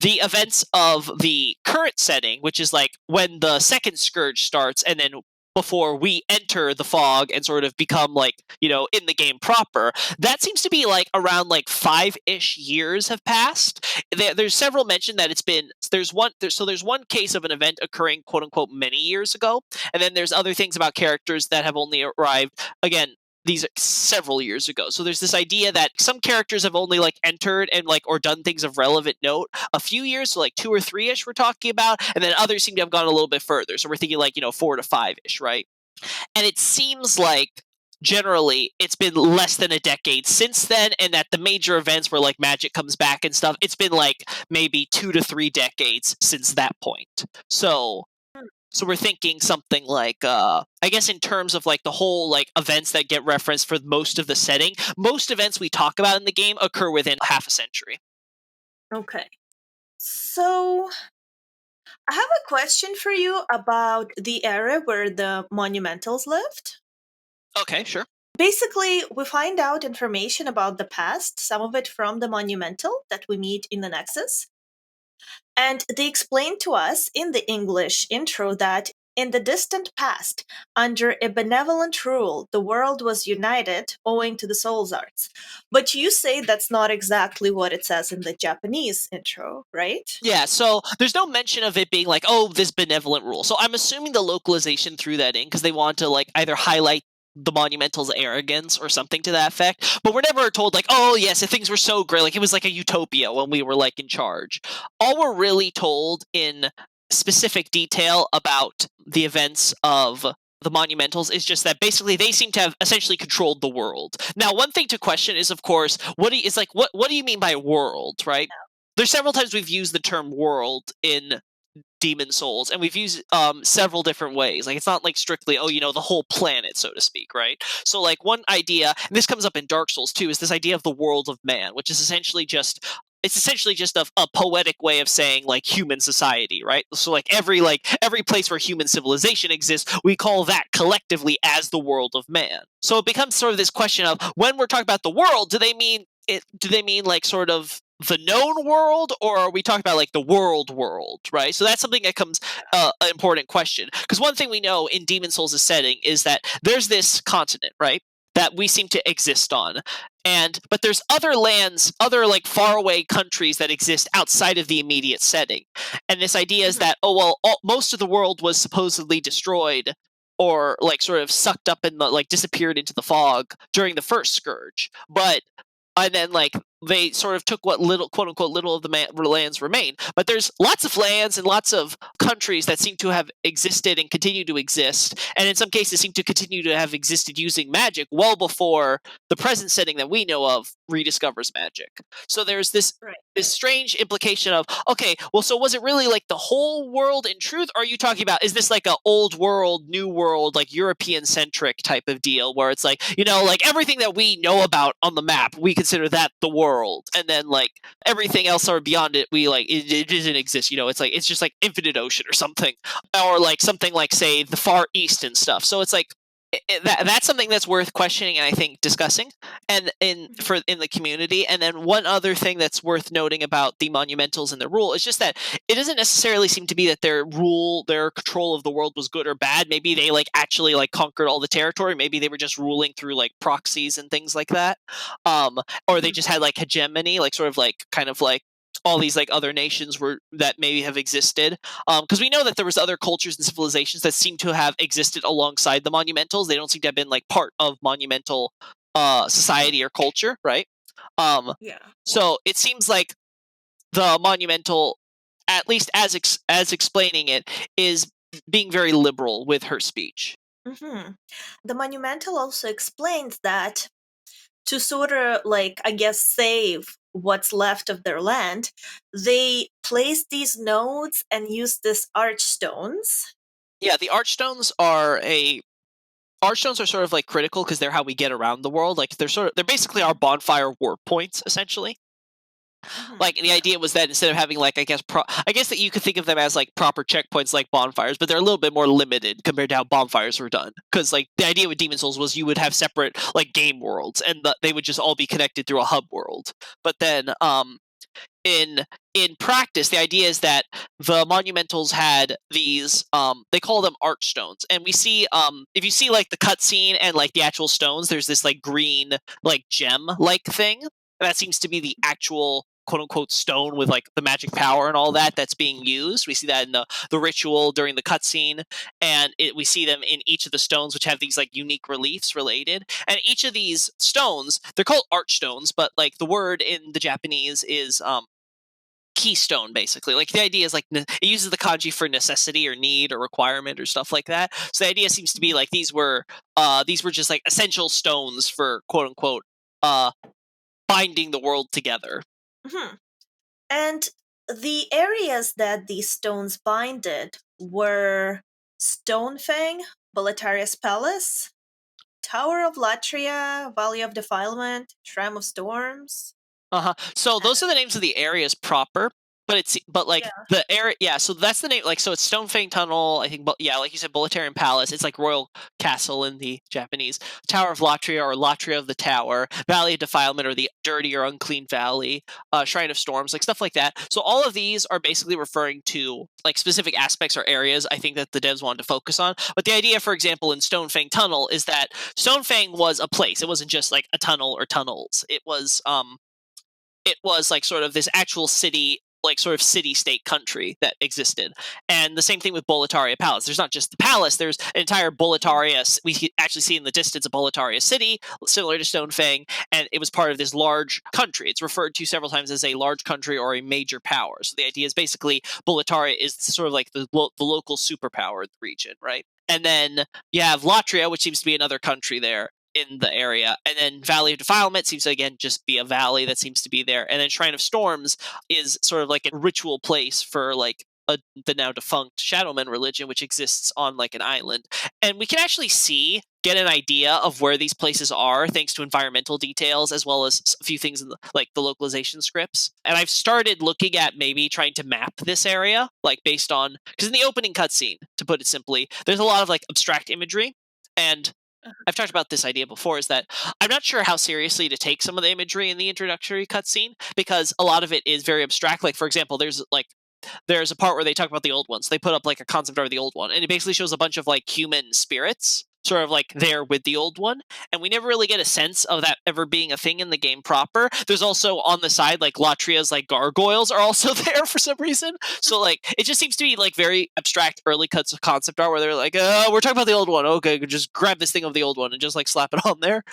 the events of the current setting, which is like when the second Scourge starts, and then before we enter the fog and sort of become like, you know, in the game proper, that seems to be like around like 5-ish years have passed. There's several mention that there's one case of an event occurring quote unquote many years ago, and then there's other things about characters that have only arrived again these several years ago. So there's this idea that some characters have only like entered and like or done things of relevant note a few years, so like 2 or 3-ish we're talking about, and then others seem to have gone a little bit further. So we're thinking like, you know, 4 to 5-ish, right? And it seems like generally it's been less than a decade since then, and that the major events where like magic comes back and stuff, it's been like maybe 2 to 3 decades since that point. So we're thinking something like, I guess in terms of like the whole like events that get referenced for most of the setting, most events we talk about in the game occur within half a century. Okay. So I have a question for you about the era where the Monumentals lived. Okay, sure. Basically, we find out information about the past, some of it from the Monumental that we meet in the Nexus. And they explain to us in the English intro that in the distant past, under a benevolent rule, the world was united owing to the Souls Arts. But you say that's not exactly what it says in the Japanese intro, right? Yeah, so there's no mention of it being like, oh, this benevolent rule. So I'm assuming the localization threw that in because they want to like either highlight the Monumental's arrogance or something to that effect. But we're never told like, oh yes, if things were so great, like it was like a utopia when we were like in charge. All we're really told in specific detail about the events of the Monumentals is just that basically they seem to have essentially controlled the world. Now, one thing to question is, of course, what do you mean by world, right? There's several times we've used the term world in Demon Souls, and we've used several different ways. Like it's not like strictly, oh, you know, the whole planet, so to speak, right? So like one idea, and this comes up in Dark Souls too, is this idea of the world of man, which is essentially just a poetic way of saying like human society, right? So like every place where human civilization exists, we call that collectively as the world of man. So it becomes sort of this question of when we're talking about the world, do they mean like sort of the known world, or are we talking about like the world, right? So that's something that comes an important question, because one thing we know in Demon Souls' setting is that there's this continent, right, that we seem to exist on, but there's other lands, other like faraway countries that exist outside of the immediate setting, and this idea is that most of the world was supposedly destroyed or like sort of sucked up in the like disappeared into the fog during the first Scourge, and then like they sort of took what little, quote unquote, little of the lands remain. But there's lots of lands and lots of countries that seem to have existed and continue to exist, and in some cases seem to continue to have existed using magic well before the present setting that we know of rediscovers magic. So there's this strange implication of, okay, well, so was it really like the whole world in truth? Or are you talking about, is this like a old world, new world, like European centric type of deal where it's like, you know, like everything that we know about on the map, we consider that the world, and then like everything else or beyond it, we like it doesn't exist. You know, it's like it's just like infinite ocean or something, or like something like say the Far East and stuff. So it's like that's something that's worth questioning and I think discussing, and in the community. And then one other thing that's worth noting about the Monumentals and their rule is just that it doesn't necessarily seem to be that their control of the world was good or bad. Maybe they like actually like conquered all the territory. Maybe they were just ruling through like proxies and things like that, or they Mhm. just had like hegemony, like sort of like kind of like all these like other nations were that maybe have existed, because we know that there was other cultures and civilizations that seem to have existed alongside the Monumentals. They don't seem to have been like part of monumental society or culture, right? um Yeah. so it seems like the Monumental, at least as explaining it, is being very liberal with her speech. hmm The Monumental also explains that to sort of like, I guess, save what's left of their land, they place these nodes and use this archstones. Yeah, the Archstones are sort of like critical because they're how we get around the world. Like they're basically our bonfire warp points essentially. Like the Yeah. idea was that instead of having like I guess that you could think of them as like proper checkpoints like bonfires, but they're a little bit more limited compared to how bonfires were done. Because like the idea with Demon Souls was you would have separate like game worlds, and they would just all be connected through a hub world. But then in practice, the idea is that the Monumentals had these they call them Archstones, and we see if you see like the cutscene and like the actual stones, there's this like green like gem like thing that seems to be the actual quote unquote stone with like the magic power and all that that's being used. We see that in the ritual during the cutscene, and we see them in each of the stones, which have these like unique reliefs related. And each of these stones, they're called Archstones, but like the word in the Japanese is keystone, basically. Like the idea is like it uses the kanji for necessity or need or requirement or stuff like that. So the idea seems to be like these were just like essential stones for quote unquote uh binding the world together. Mhm. And the areas that these stones binded were Stonefang, Boletaria's Palace, Tower of Latria, Valley of Defilement, Shrine of Storms. Uh-huh. So those are the names of the areas proper, but like Yeah. the area, yeah. So that's the name. Like, so it's Stonefang Tunnel. I think, but yeah, like you said, Boletarian Palace. It's like royal castle in the Japanese. Tower of Latria or Latria of the Tower, Valley of Defilement or the dirty or unclean valley, Shrine of Storms, like stuff like that. So all of these are basically referring to like specific aspects or areas I think that the devs wanted to focus on. But the idea, for example, in Stonefang Tunnel is that Stonefang was a place. It wasn't just like a tunnel or tunnels. It was like sort of this actual city, like sort of city-state country that existed. And the same thing with Boletaria Palace. There's not just the palace, there's an entire Boletaria. We actually see in the distance a Boletaria city, similar to Stonefang, and it was part of this large country. It's referred to several times as a large country or a major power. So the idea is basically Boletaria is sort of like the local superpower in the region, right? And then you have Latria, which seems to be another country there in the area. And then Valley of Defilement seems to again just be a valley that seems to be there. And then Shrine of Storms is sort of like a ritual place for like the now defunct Shadowmen religion, which exists on like an island. And we can actually get an idea of where these places are thanks to environmental details as well as a few things in like the localization scripts. And I've started looking at maybe trying to map this area, like based on, because in the opening cutscene, to put it simply, there's a lot of like abstract imagery. And I've talked about this idea before, is that I'm not sure how seriously to take some of the imagery in the introductory cutscene because a lot of it is very abstract. Like, for example, there's a part where they talk about the old ones. They put up like a concept art of the old one, and it basically shows a bunch of like human spirits sort of like there with the old one, and we never really get a sense of that ever being a thing in the game proper. There's also on the side like Latria's like gargoyles are also there for some reason. So like it just seems to be like very abstract early cuts of concept art where they're like, oh, we're talking about the old one. Okay, just grab this thing of the old one and just like slap it on there.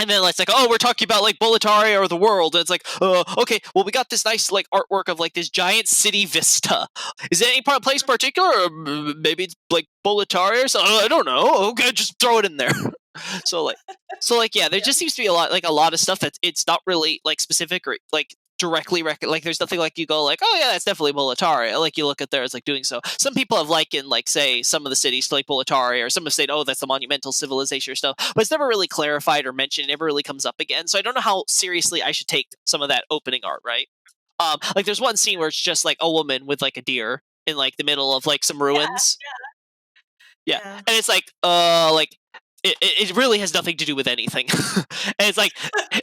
And then it's like, oh, we're talking about like Boletaria or the world. And it's like, okay, well, we got this nice like artwork of like this giant city vista. Is there any place particular, or maybe it's like Boletaria or something? I don't know. Okay, just throw it in there. so like, yeah, there Yeah. just seems to be a lot of stuff that it's not really like specific or like directly like there's nothing like you go like, oh yeah, that's definitely Boletaria. Like you look at there, it's like doing so. Some people have likened like say some of the cities to like Boletaria, or some have said, oh, that's the monumental civilization or stuff, but it's never really clarified or mentioned. It never really comes up again. So I don't know how seriously I should take some of that opening art, right? Like there's one scene where it's just like a woman with like a deer in like the middle of like some Yeah. ruins. Yeah. Yeah. And it's like it really has nothing to do with anything. And it's like,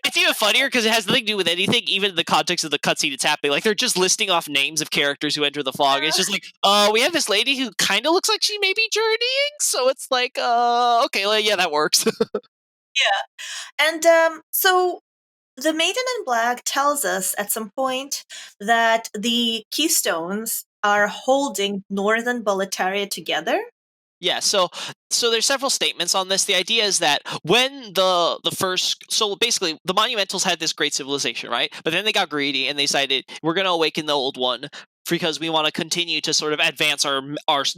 it's even funnier because it has nothing to do with anything, even in the context of the cutscene it's happening. Like, they're just listing off names of characters who enter the fog. It's just like, we have this lady who kind of looks like she may be journeying, so it's like, okay, well, yeah, that works. Yeah. And so the Maiden in Black tells us at some point that the Keystones are holding Northern Boletaria together. Yeah, so there's several statements on this. The idea is that when the first, so basically the Monumentals had this great civilization, right? But then they got greedy and they decided we're going to awaken the old one because we want to continue to sort of advance our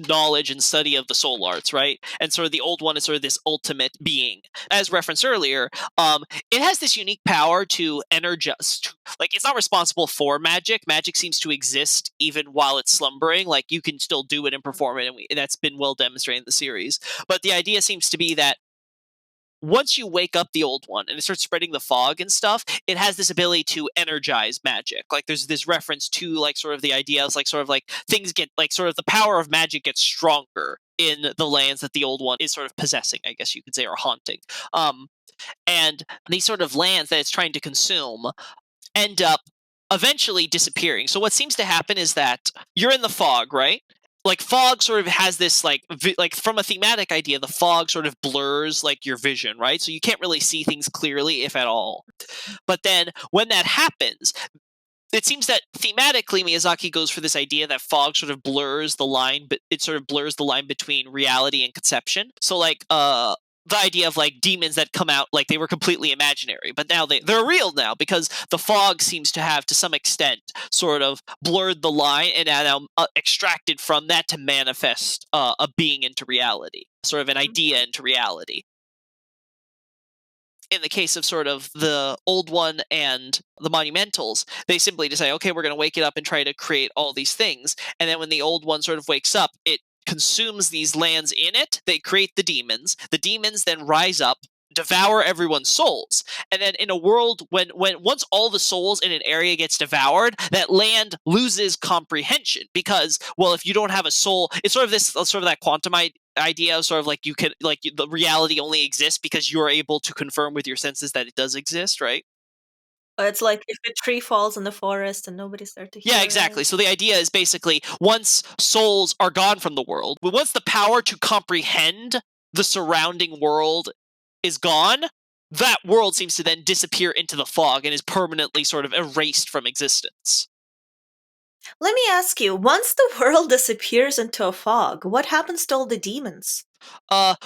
knowledge and study of the soul arts, right? And sort of the old one is sort of this ultimate being. As referenced earlier, it has this unique power to energize, like, it's not responsible for magic. Magic seems to exist even while it's slumbering. Like, you can still do it and perform it, and that's been well demonstrated in the series. But the idea seems to be that once you wake up the old one and it starts spreading the fog and stuff, it has this ability to energize magic. Like, there's this reference to, like, sort of the idea of, like, sort of like things get, like, sort of the power of magic gets stronger in the lands that the old one is sort of possessing, I guess you could say, or haunting. And these sort of lands that it's trying to consume end up eventually disappearing. So what seems to happen is that you're in the fog, right? Like, fog sort of has this, like, like, from a thematic idea, the fog sort of blurs, like, your vision, right? So you can't really see things clearly, if at all. But then when that happens, it seems that thematically Miyazaki goes for this idea that fog sort of blurs the line, but it sort of blurs the line between reality and conception. So, like, the idea of, like, demons that come out, like, they were completely imaginary, but now they're real now because the fog seems to have, to some extent, sort of blurred the line and now extracted from that to manifest a being into reality, sort of an idea into reality. In the case of sort of the old one and the monumentals, they simply just say, okay, we're going to wake it up and try to create all these things. And then when the old one sort of wakes up, it consumes these lands in it. They create the demons. The demons then rise up, devour everyone's souls. And then in a world when once all the souls in an area gets devoured, that land loses comprehension because, well, if you don't have a soul, it's sort of this, sort of that quantum idea of sort of like, you can, like, the reality only exists because you're able to confirm with your senses that it does exist, right? It's like if a tree falls in the forest and nobody's there to Yeah, hear it. exactly. So the idea is basically, once souls are gone from the world, once the power to comprehend the surrounding world is gone, that world seems to then disappear into the fog and is permanently sort of erased from existence. Let me ask you, once the world disappears into a fog, what happens to all the demons?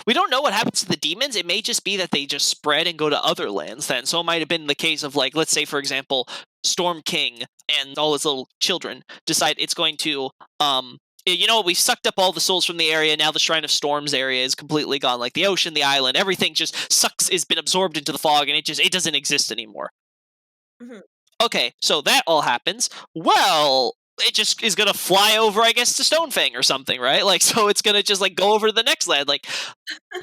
We don't know what happens to the demons. It may just be that they just spread and go to other lands then. So it might have been the case of, like, let's say, for example, Storm King and all his little children decide it's going to, you know, we've sucked up all the souls from the area. Now the Shrine of Storms area is completely gone. Like, the ocean, the island, everything just sucks, has been absorbed into the fog, and it doesn't exist anymore. Mhm. Okay, so that all happens. Well, it just is gonna fly over, I guess, to Stonefang or something, right? Like, so it's gonna just, like, go over to the next land. Like,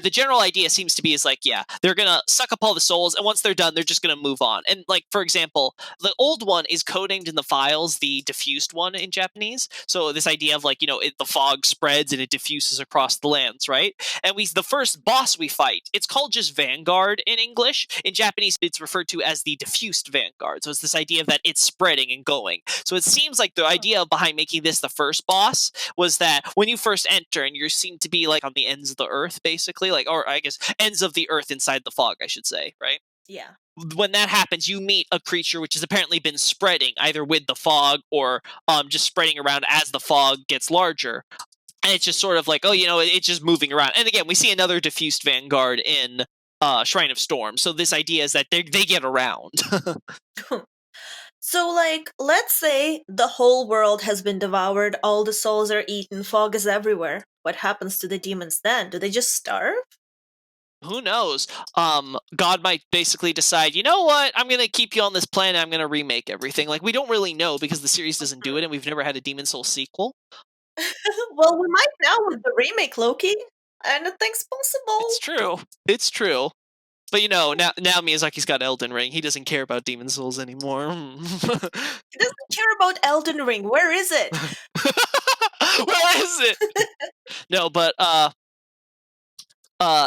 the general idea seems to be is, like, yeah, they're gonna suck up all the souls, and once they're done, they're just gonna move on. And, like, for example, the old one is codenamed in the files the diffused one in Japanese. So this idea of, like, you know, the fog spreads and it diffuses across the lands, right? And the first boss we fight, it's called just Vanguard in English. In Japanese, it's referred to as the diffused Vanguard. So it's this idea of that it's spreading and going. So it seems like the idea behind making this the first boss was that when you first enter and you seem to be, like, on the ends of the earth, basically, like, or I guess ends of the earth inside the fog, I should say, right? Yeah. When that happens, you meet a creature which has apparently been spreading either with the fog or just spreading around as the fog gets larger. And it's just sort of like, oh, you know, it's just moving around. And again, we see another diffused Vanguard in Shrine of Storm. So this idea is that they get around. So, like, let's say the whole world has been devoured, all the souls are eaten, fog is everywhere. What happens to the demons then? Do they just starve? Who knows? God might basically decide, you know what? I'm going to keep you on this planet. I'm going to remake everything. Like, we don't really know because the series doesn't do it, and we've never had a Demon Soul sequel. Well, we might now with the remake, Loki. Anything's possible. It's true. It's true. But, you know, now Miyazaki's got Elden Ring. He doesn't care about Demon Souls anymore. He doesn't care about Elden Ring. Where is it? Where is it? No, but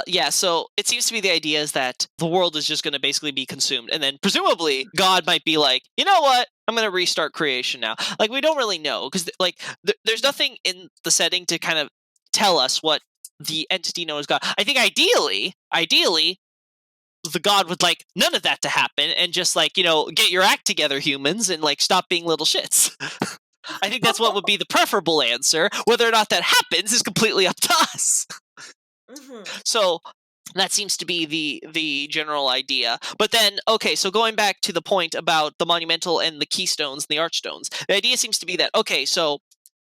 Yeah, so it seems to be the idea is that the world is just going to basically be consumed, and then presumably God might be like, you know what, I'm going to restart creation now. Like, we don't really know because like there's nothing in the setting to kind of tell us what the entity known as God. I think ideally, the God would like none of that to happen and just like get your act together, humans, and like stop being little shits. I think that's what would be the preferable answer. Whether or not that happens is completely up to us. Mhm. So that seems to be the general idea. But then, okay, so going back to the point about the monumental and the keystones and the archstones, the idea seems to be that, okay, so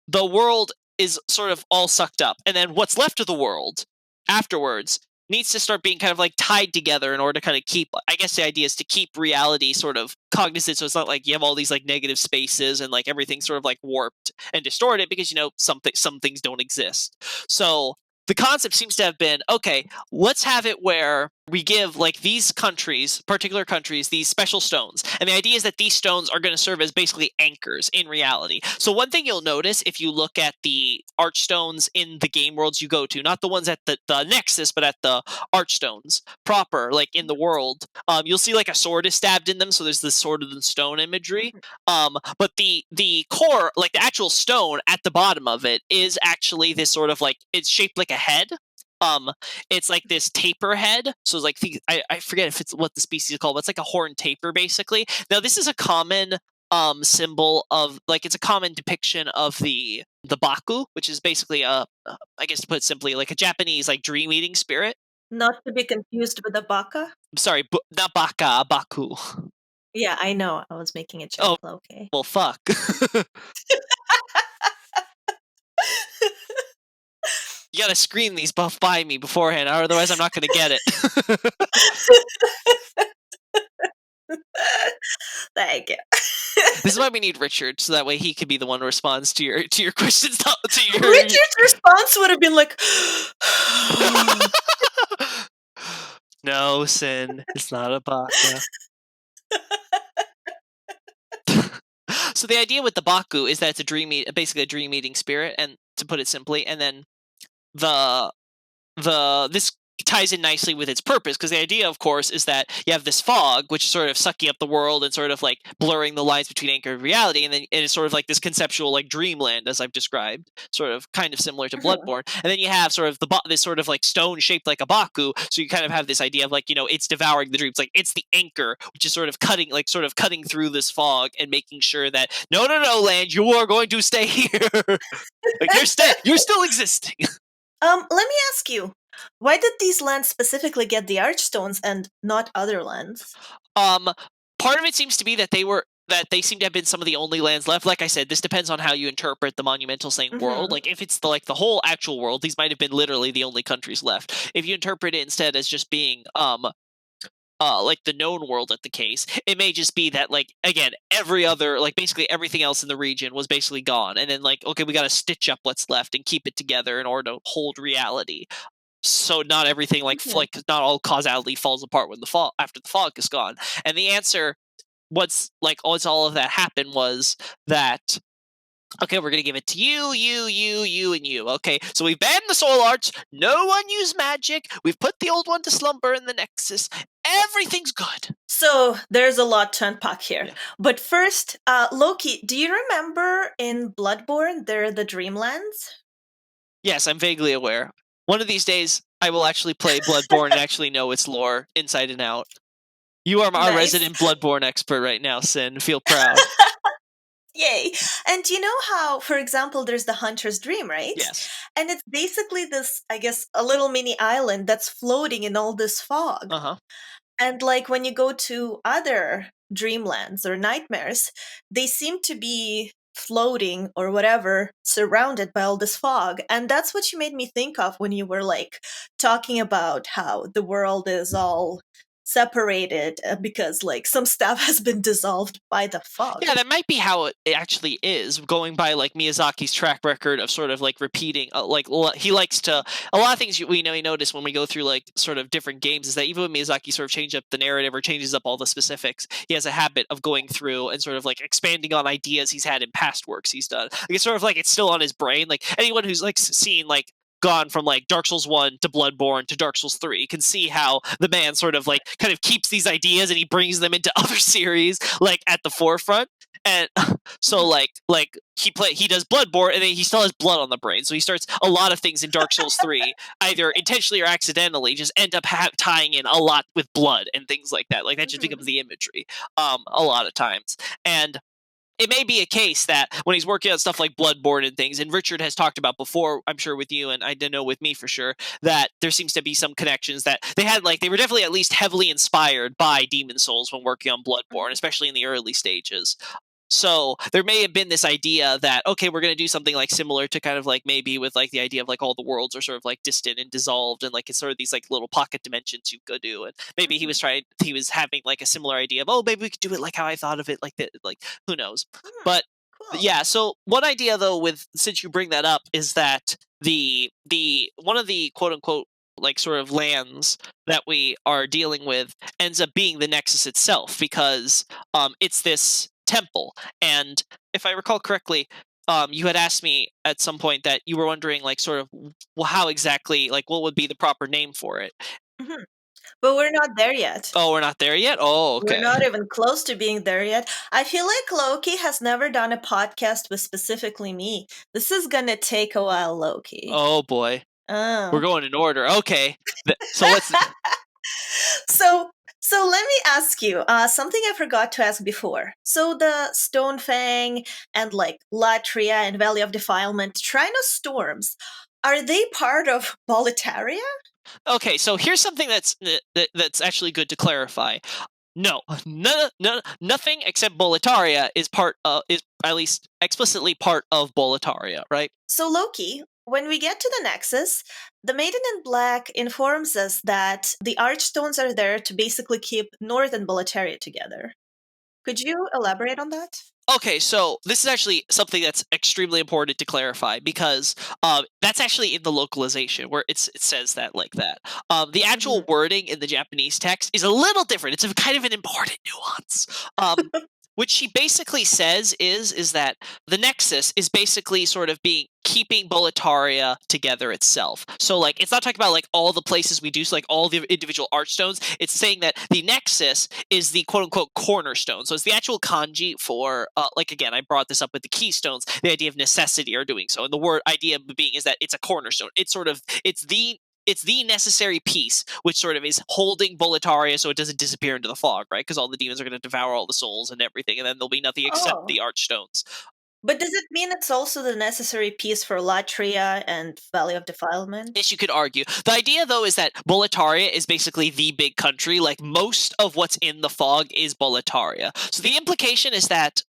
the world is sort of all sucked up, and then what's left of the world afterwards needs to start being kind of like tied together in order to kind of keep, I guess the idea is to keep reality sort of cognizant, so it's not like you have all these like negative spaces and like everything's sort of like warped and distorted because some things don't exist. So the concept seems to have been, okay, let's have it where we give like these countries, particular countries, these special stones. And the idea is that these stones are going to serve as basically anchors in reality. So one thing you'll notice if you look at the archstones in the game worlds you go to, not the ones at the Nexus, but at the archstones proper, like in the world, you'll see like a sword is stabbed in them. So there's this sword of the stone imagery. But the core, like the actual stone at the bottom of it, is actually this sort of like, it's shaped like a head. Um, it's like this taper head. So it's like I forget if it's what the species is called, but it's like a horned taper basically. Now this is a common symbol of, like, it's a common depiction of the Baku, which is basically I guess to put it simply, like a Japanese like dream eating spirit. Not to be confused with the baka. I'm sorry, not Baka, Baku. Yeah, I know. I was making a Oh, joke, okay. well, fuck. You gotta scream these buff by me beforehand, otherwise I'm not gonna get it. Thank you. This is why we need Richard, so that way he could be the one who responds to your questions. To your Richard's response would have been like, no, Sin, it's not a baka. So the idea with the Baku is that it's basically a dream eating spirit, and to put it simply, and then the this ties in nicely with its purpose, because the idea, of course, is that you have this fog which is sort of sucking up the world and sort of like blurring the lines between anchor and reality, and then it's sort of like this conceptual like dreamland, as I've described, sort of kind of similar to Bloodborne. And then you have sort of this sort of like stone shaped like a Baku, so you kind of have this idea of like, it's devouring the dreams, like it's the anchor which is sort of cutting through this fog and making sure that no, land, you are going to stay here. Like you're still existing. let me ask you, why did these lands specifically get the Archstones and not other lands? Part of it seems to be that they seem to have been some of the only lands left. Like I said, this depends on how you interpret the monumental saying world. Mhm. Like if it's the whole actual world, these might have been literally the only countries left. If you interpret it instead as just being like the known world at the case, it may just be that, like, again, every other, like, basically everything else in the region was basically gone, and then like, okay, we got to stitch up what's left and keep it together in order to hold reality, so not everything Mhm. not all causality falls apart when the fog after the fog is gone. And the answer, once all of that happened, was that, okay, we're gonna give it to you, and you. Okay, so we've banned the soul arts. No one use magic. We've put the old one to slumber in the Nexus. Everything's good. So there's a lot to unpack here. Yeah. But first, Loki, do you remember in Bloodborne there are the Dreamlands? Yes, I'm vaguely aware. One of these days, I will actually play Bloodborne and actually know its lore inside and out. You are our Nice. resident Bloodborne expert right now, Sin. Feel proud. Yay. And you know how, for example, there's the Hunter's Dream, right? Yes. And it's basically this, I guess, a little mini island that's floating in all this fog. Uh huh. And like when you go to other dreamlands or nightmares, they seem to be floating or whatever, surrounded by all this fog. And that's what you made me think of when you were like talking about how the world is all separated because like some stuff has been dissolved by the fog. Yeah, that might be how it actually is, going by like Miyazaki's track record of sort of like repeating. He likes to, a lot of things we notice when we go through like sort of different games is that even when Miyazaki sort of changes up the narrative or changes up all the specifics, he has a habit of going through and sort of like expanding on ideas he's had in past works he's done. Like, it's sort of like it's still on his brain. Like anyone who's like seen like gone from like Dark Souls 1 to Bloodborne to Dark Souls 3 can see how the man sort of like kind of keeps these ideas and he brings them into other series like at the forefront. And so like he does Bloodborne and then he still has blood on the brain. So he starts a lot of things in Dark Souls 3 either intentionally or accidentally just end up tying in a lot with blood and things like that. Like that just becomes the imagery a lot of times. And it may be a case that when he's working on stuff like Bloodborne and things, and Richard has talked about before, I'm sure with you, and I know with me for sure, that there seems to be some connections that they had, like, they were definitely at least heavily inspired by Demon Souls when working on Bloodborne, especially in the early stages. So there may have been this idea that, okay, we're going to do something like similar to kind of like maybe with like the idea of like all the worlds are sort of like distant and dissolved and like it's sort of these like little pocket dimensions you go do. And maybe he was having like a similar idea of, oh, maybe we could do it like how I thought of it, like that, like who knows. But Cool. yeah, so one idea though with, since you bring that up, is that the one of the quote unquote like sort of lands that we are dealing with ends up being the Nexus itself, because it's this temple. And if I recall correctly, you had asked me at some point that you were wondering, like, sort of, well, how exactly, like, what would be the proper name for it? Mhm. But we're not there yet. Oh, we're not there yet? Oh, We're okay. not even close to being there yet. I feel like Lokey has never done a podcast with specifically me. This is gonna take a while, Lokey. Oh, boy. We're Oh. going in order. Okay. So what's... So so let me ask you something I forgot to ask before. So the Stonefang and like Latria and Valley of Defilement, Trino Storms, are they part of Boletaria? Okay, so here's something that's actually good to clarify. No, nothing except Boletaria is at least explicitly part of Boletaria, right? So, Loki, when we get to the Nexus, the Maiden in Black informs us that the Archstones are there to basically keep Northern Boletaria together. Could you elaborate on that? Okay, so this is actually something that's extremely important to clarify, because that's actually in the localization where it says that like that. The actual Mhm. wording in the Japanese text is a little different. It's a kind of an important nuance. What she basically says is that the Nexus is basically sort of being keeping Boletaria together itself. So like it's not talking about like all the places we do, so like all the individual Archstones. It's saying that the Nexus is the quote unquote cornerstone. So it's the actual kanji for like, again, I brought this up with the keystones, the idea of necessity or doing so. And the word idea being is that it's a cornerstone. It's sort of it's the necessary piece which sort of is holding Boletaria so it doesn't disappear into the fog, right? Because all the demons are going to devour all the souls and everything, and then there'll be nothing except Oh. the Archstones. But does it mean it's also the necessary piece for Latria and Valley of Defilement? Yes, you could argue. The idea, though, is that Boletaria is basically the big country. Like, most of what's in the fog is Boletaria. So the implication is that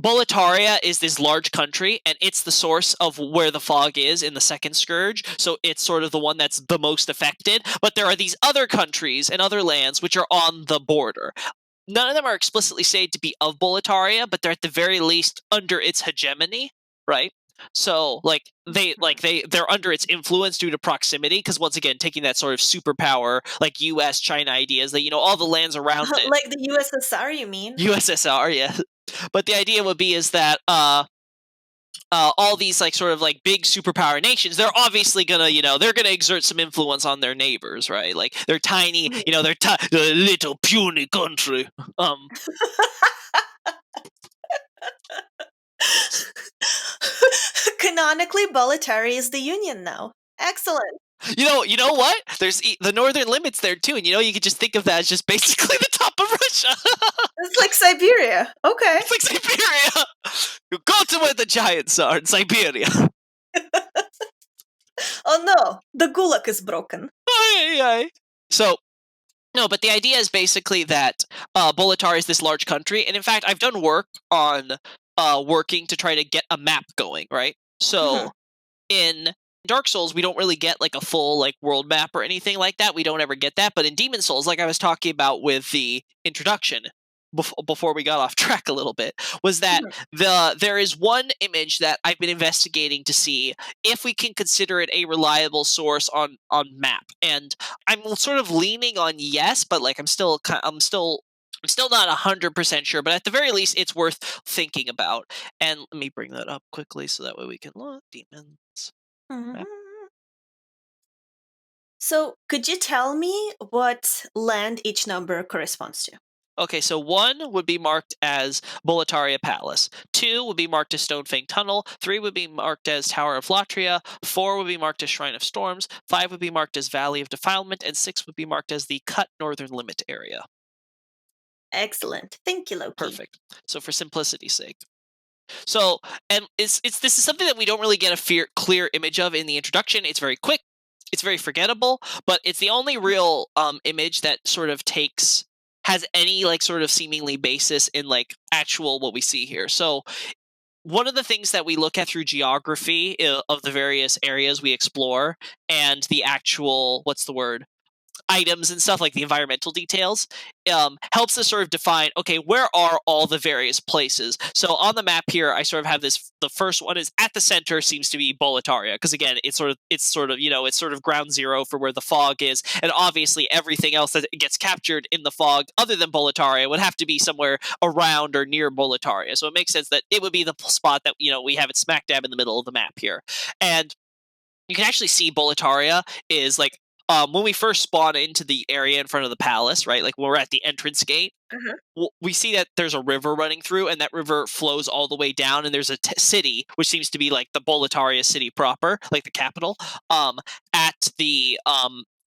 Boletaria is this large country, and it's the source of where the fog is in the second scourge. So it's sort of the one that's the most affected. But there are these other countries and other lands which are on the border. None of them are explicitly said to be of Boletaria, but they're at the very least under its hegemony, right? So they're under its influence due to proximity, because once again, taking that sort of superpower like US China ideas that, you know, all the lands around it, Like the USSR, you mean? USSR, yeah. But the idea would be is that all these like sort of like big superpower nations, they're obviously gonna, you know, they're gonna exert some influence on their neighbors, right? Like they're tiny, you know, the little puny country. Um, Canonically, Boletaria is the Union now. Excellent. you know what? There's the northern limits there too, and you know you could just think of that as just basically the top of Russia. It's like Siberia. Okay. It's like Siberia. You go to where the giants are in Siberia. Oh no, the Gulag is broken. Aye, aye. So no, but the idea is basically that Bolitar is this large country, and in fact, I've done work on working to try to get a map going, right? Mhm. So in Dark Souls, we don't really get like a full like world map or anything like that. We don't ever get that. But in Demon Souls, like I was talking about with the introduction before we got off track a little bit, was that Mhm. there is one image that I've been investigating to see if we can consider it a reliable source on map. And I'm sort of leaning on yes, but like I'm still not 100% sure, but at the very least, it's worth thinking about. And let me bring that up quickly so that way we can look. Demons Mhm. map. So, could you tell me what land each number corresponds to? Okay, so 1 would be marked as Boletaria Palace. 2 would be marked as Stonefang Tunnel. 3 would be marked as Tower of Latria. 4 would be marked as Shrine of Storms. 5 would be marked as Valley of Defilement. And 6 would be marked as the Cut Northern Limit area. Excellent. Thank you, Lokey. Perfect. So for simplicity's sake. So, and it's this is something that we don't really get a clear image of in the introduction. It's very quick, it's very forgettable, but it's the only real image that sort of has any like sort of seemingly basis in like actual what we see here. So one of the things that we look at through geography of the various areas we explore and the actual what's the word items and stuff like the environmental details helps us sort of define, okay, where are all the various places. So on the map here I sort of have this, the first one is at the center seems to be Boletaria, because again it's sort of it's sort of ground zero for where the fog is, and obviously everything else that gets captured in the fog other than Boletaria would have to be somewhere around or near Boletaria, so it makes sense that it would be the spot that we have it smack dab in the middle of the map here. And you can actually see Boletaria is like when we first spawn into the area in front of the palace, right? Like when we're at the entrance gate, Uh-huh. we see that there's a river running through, and that river flows all the way down, and there's a city, which seems to be like the Boletaria city proper, like the capital, at the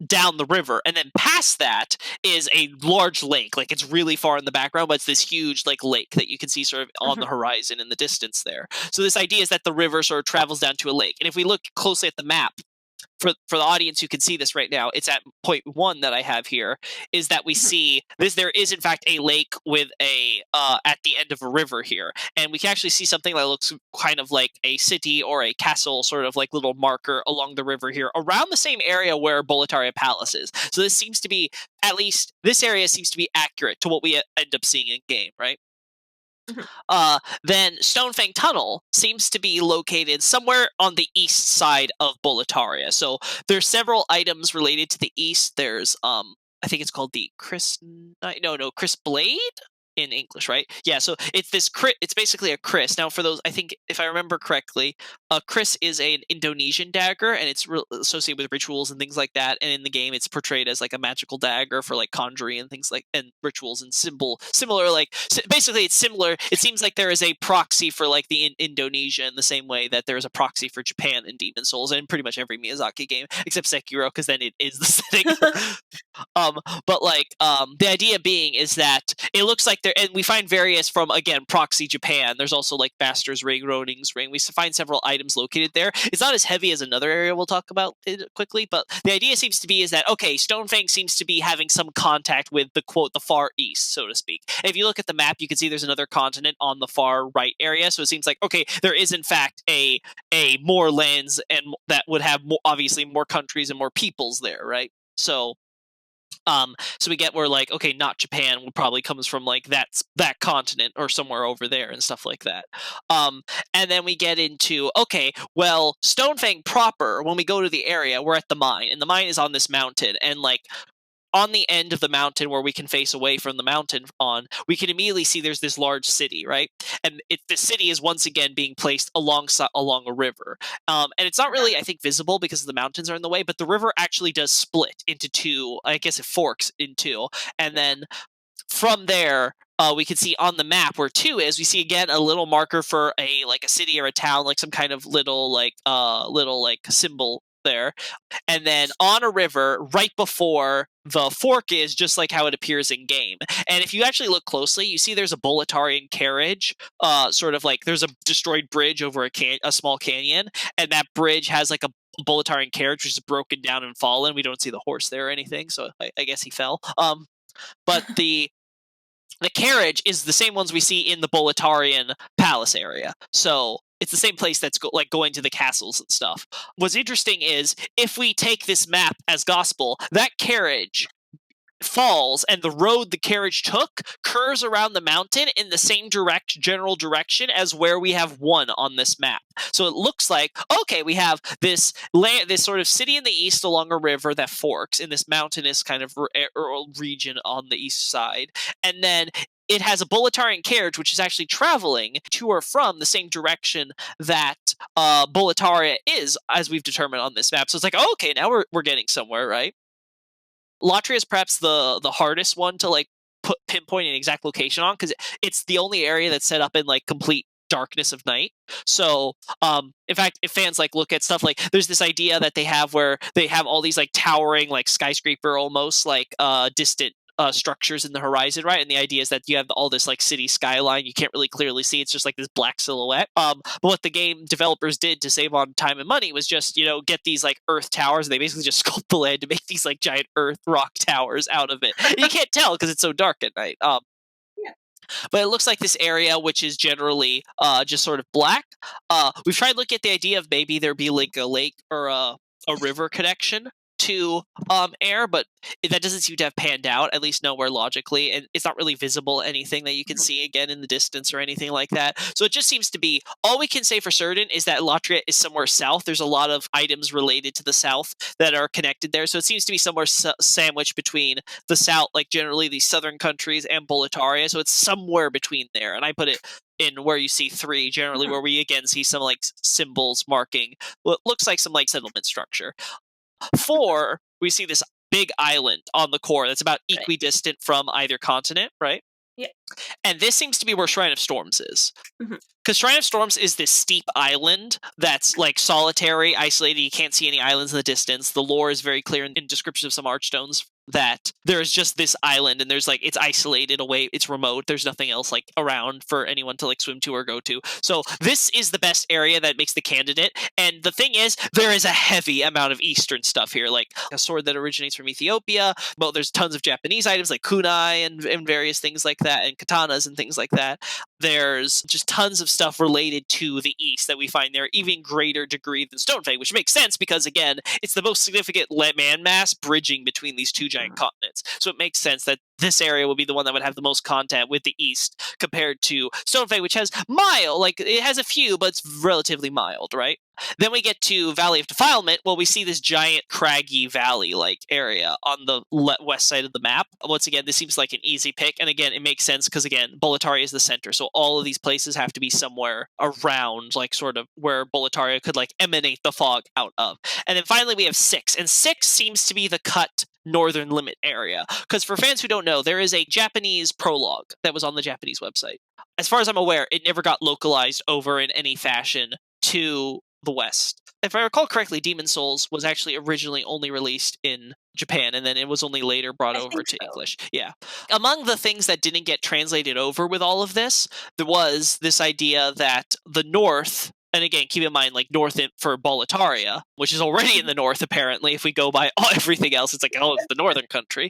down the river, and then past that is a large lake. Like it's really far in the background, but it's this huge like lake that you can see sort of on the horizon in the distance there. So this idea is that the river sort of travels down to a lake, and if we look closely at the map, for the audience who can see this right now, it's at point 1 that I have here, is that we see this, there is in fact a lake with a at the end of a river here, and we can actually see something that looks kind of like a city or a castle, sort of like little marker along the river here around the same area where Boletaria Palace is. So this seems to be, at least this area seems to be accurate to what we end up seeing in game, right? Then Stonefang Tunnel seems to be located somewhere on the east side of Boletaria. So there's several items related to the east. There's I think it's called the Chris Chris Blade in English, right? Yeah, so it's this it's basically a Chris. Now for those, I think if I remember correctly, a Chris is an Indonesian dagger, and it's associated with rituals and things like that. And in the game, it's portrayed as like a magical dagger for like conjuring and things like, and rituals and similar. Like basically, it's similar. It seems like there is a proxy for like the Indonesia in the same way that there is a proxy for Japan in Demon Souls and pretty much every Miyazaki game except Sekiro, because then it is the setting. But like the idea being is that it looks like there, and we find various from, again, proxy Japan. There's also like Master's Ring, Ronin's Ring. We find several items located there. It's not as heavy as another area we'll talk about quickly, but the idea seems to be is that, okay, Stonefang seems to be having some contact with the quote the far east, so to speak. And if you look at the map, you can see there's another continent on the far right area. So it seems like, okay, there is in fact a more lands, and that would have more, obviously more countries and more peoples there, right? So we get where like, okay, not Japan probably comes from like that continent or somewhere over there and stuff like that. And then we get into, okay, well, Stonefang proper, when we go to the area, we're at the mine, and the mine is on this mountain, and like on the end of the mountain where we can face away from the mountain on, we can immediately see there's this large city, right? And the city is once again being placed along a river. And it's not really, I think, visible because the mountains are in the way, but the river actually does split into two. I guess it forks in two. And then from there, we can see on the map where 2 is, we see again a little marker for a city or a town, like some kind of little symbol there. And then on a river right before the fork is, just like how it appears in game. And if you actually look closely, you see there's a Boletarian carriage, sort of like there's a destroyed bridge over a small canyon, and that bridge has like a Boletarian carriage which is broken down and fallen. We don't see the horse there or anything, so I guess he fell. But the carriage is the same ones we see in the Boletarian palace area. So it's the same place that's going to the castles and stuff. What's interesting is if we take this map as gospel, that carriage falls, and the road the carriage took curves around the mountain in the same general direction as where we have 1 on this map. So it looks like, okay, we have this this sort of city in the east along a river that forks in this mountainous kind of region on the east side, and then it has a Boletarian carriage which is actually traveling to or from the same direction that Boletaria is, as we've determined on this map. So it's like, oh, okay, now we're getting somewhere, right? Latria is perhaps the hardest one to like pinpoint an exact location on, because it's the only area that's set up in like complete darkness of night. So in fact, if fans like look at stuff like, there's this idea that they have where they have all these like towering like skyscraper almost like distant structures in the horizon, right? And the idea is that you have all this like city skyline you can't really clearly see. It's just like this black silhouette. But what the game developers did to save on time and money was just, you know, get these like earth towers. They basically just sculpt the land to make these like giant earth rock towers out of it. And you can't tell because it's so dark at night. Yeah. But it looks like this area, which is generally just sort of black. We've tried to look at the idea of maybe there be like a lake or a river connection to air, but that doesn't seem to have panned out, at least nowhere logically, and it's not really visible anything that you can see again in the distance or anything like that. So it just seems to be, all we can say for certain is that Latria is somewhere south. There's a lot of items related to the south that are connected there, so it seems to be somewhere sandwiched between the south, like generally the southern countries, and Boletaria, so it's somewhere between there, and I put it in where you see 3, generally, where we again see some like symbols marking what looks like some like settlement structure. 4, we see this big island on the core that's about Right. equidistant from either continent, right? Yeah. And this seems to be where Shrine of Storms is. Mhm. Because Shrine of Storms is this steep island that's like solitary, isolated. You can't see any islands in the distance. The lore is very clear in description of some Archstones that there's just this island and there's like, it's isolated away, it's remote. There's nothing else like around for anyone to like swim to or go to. So this is the best area that makes the candidate. And the thing is, there is a heavy amount of Eastern stuff here, like a sword that originates from Ethiopia. Well, there's tons of Japanese items like kunai and various things like that, and katanas and things like that. There's just tons of stuff related to the East that we find there, even greater degree than Stonefang, which makes sense because, again, it's the most significant man mass bridging between these two giant continents. So it makes sense that this area would be the one that would have the most contact with the East compared to Stonefang, which has mild, like it has a few, but it's relatively mild, right? Then we get to Valley of Defilement. Well, we see this giant craggy valley-like area on the west side of the map. Once again, this seems like an easy pick, and again, it makes sense because, again, Boletaria is the center, so all of these places have to be somewhere around, like, sort of where Boletaria could, like, emanate the fog out of. And then finally we have 6, and 6 seems to be the cut northern limit area. Because for fans who don't know, there is a Japanese prologue that was on the Japanese website. As far as I'm aware, it never got localized over in any fashion to the West. If I recall correctly, Demon Souls was actually originally only released in Japan, and then it was only later brought I over think to so. English. Yeah. Among the things that didn't get translated over with all of this, there was this idea that the North, and again, keep in mind, like, north for Boletaria, which is already in the north, apparently. If we go by everything else, it's like, oh, it's the northern country.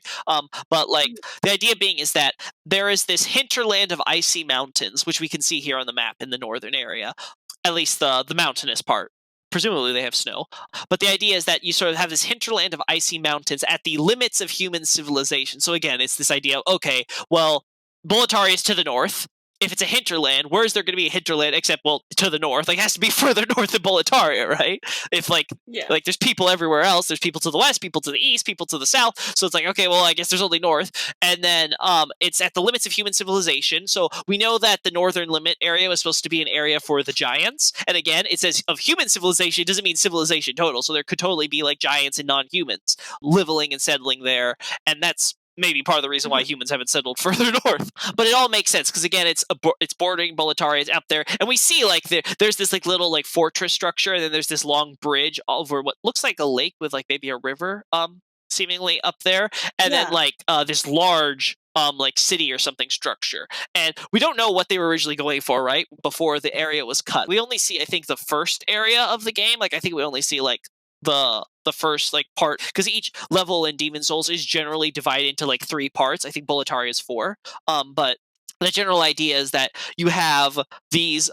But, like, the idea being is that there is this hinterland of icy mountains, which we can see here on the map in the northern area, at least the mountainous part. Presumably they have snow. But the idea is that you sort of have this hinterland of icy mountains at the limits of human civilization. So again, it's this idea of, okay, well, Boletaria is to the north. If it's a hinterland, where is there going to be a hinterland except, well, to the north? Like, it has to be further north than Boletaria, right? If, like there's people everywhere else. There's people to the west, people to the east, people to the south. So it's like, okay, well, I guess there's only north. And then it's at the limits of human civilization. So we know that the northern limit area was supposed to be an area for the giants. And again, it says of human civilization. It doesn't mean civilization total. So there could totally be, like, giants and non-humans living and settling there. And that's maybe part of the reason why humans haven't settled further north. But it all makes sense because, again, it's bordering Boletaria, it's up there, and we see, like, there's this, like, little, like, fortress structure, and then there's this long bridge over what looks like a lake with, like, maybe a river seemingly up there, and then, like, this large like, city or something structure. And we don't know what they were originally going for, right, before the area was cut. We only see, I think, the first area of the game. Like, I think we only see, like, the first, like, part, because each level in Demon Souls is generally divided into, like, 3 parts. I think Boletaria is 4. But the general idea is that you have these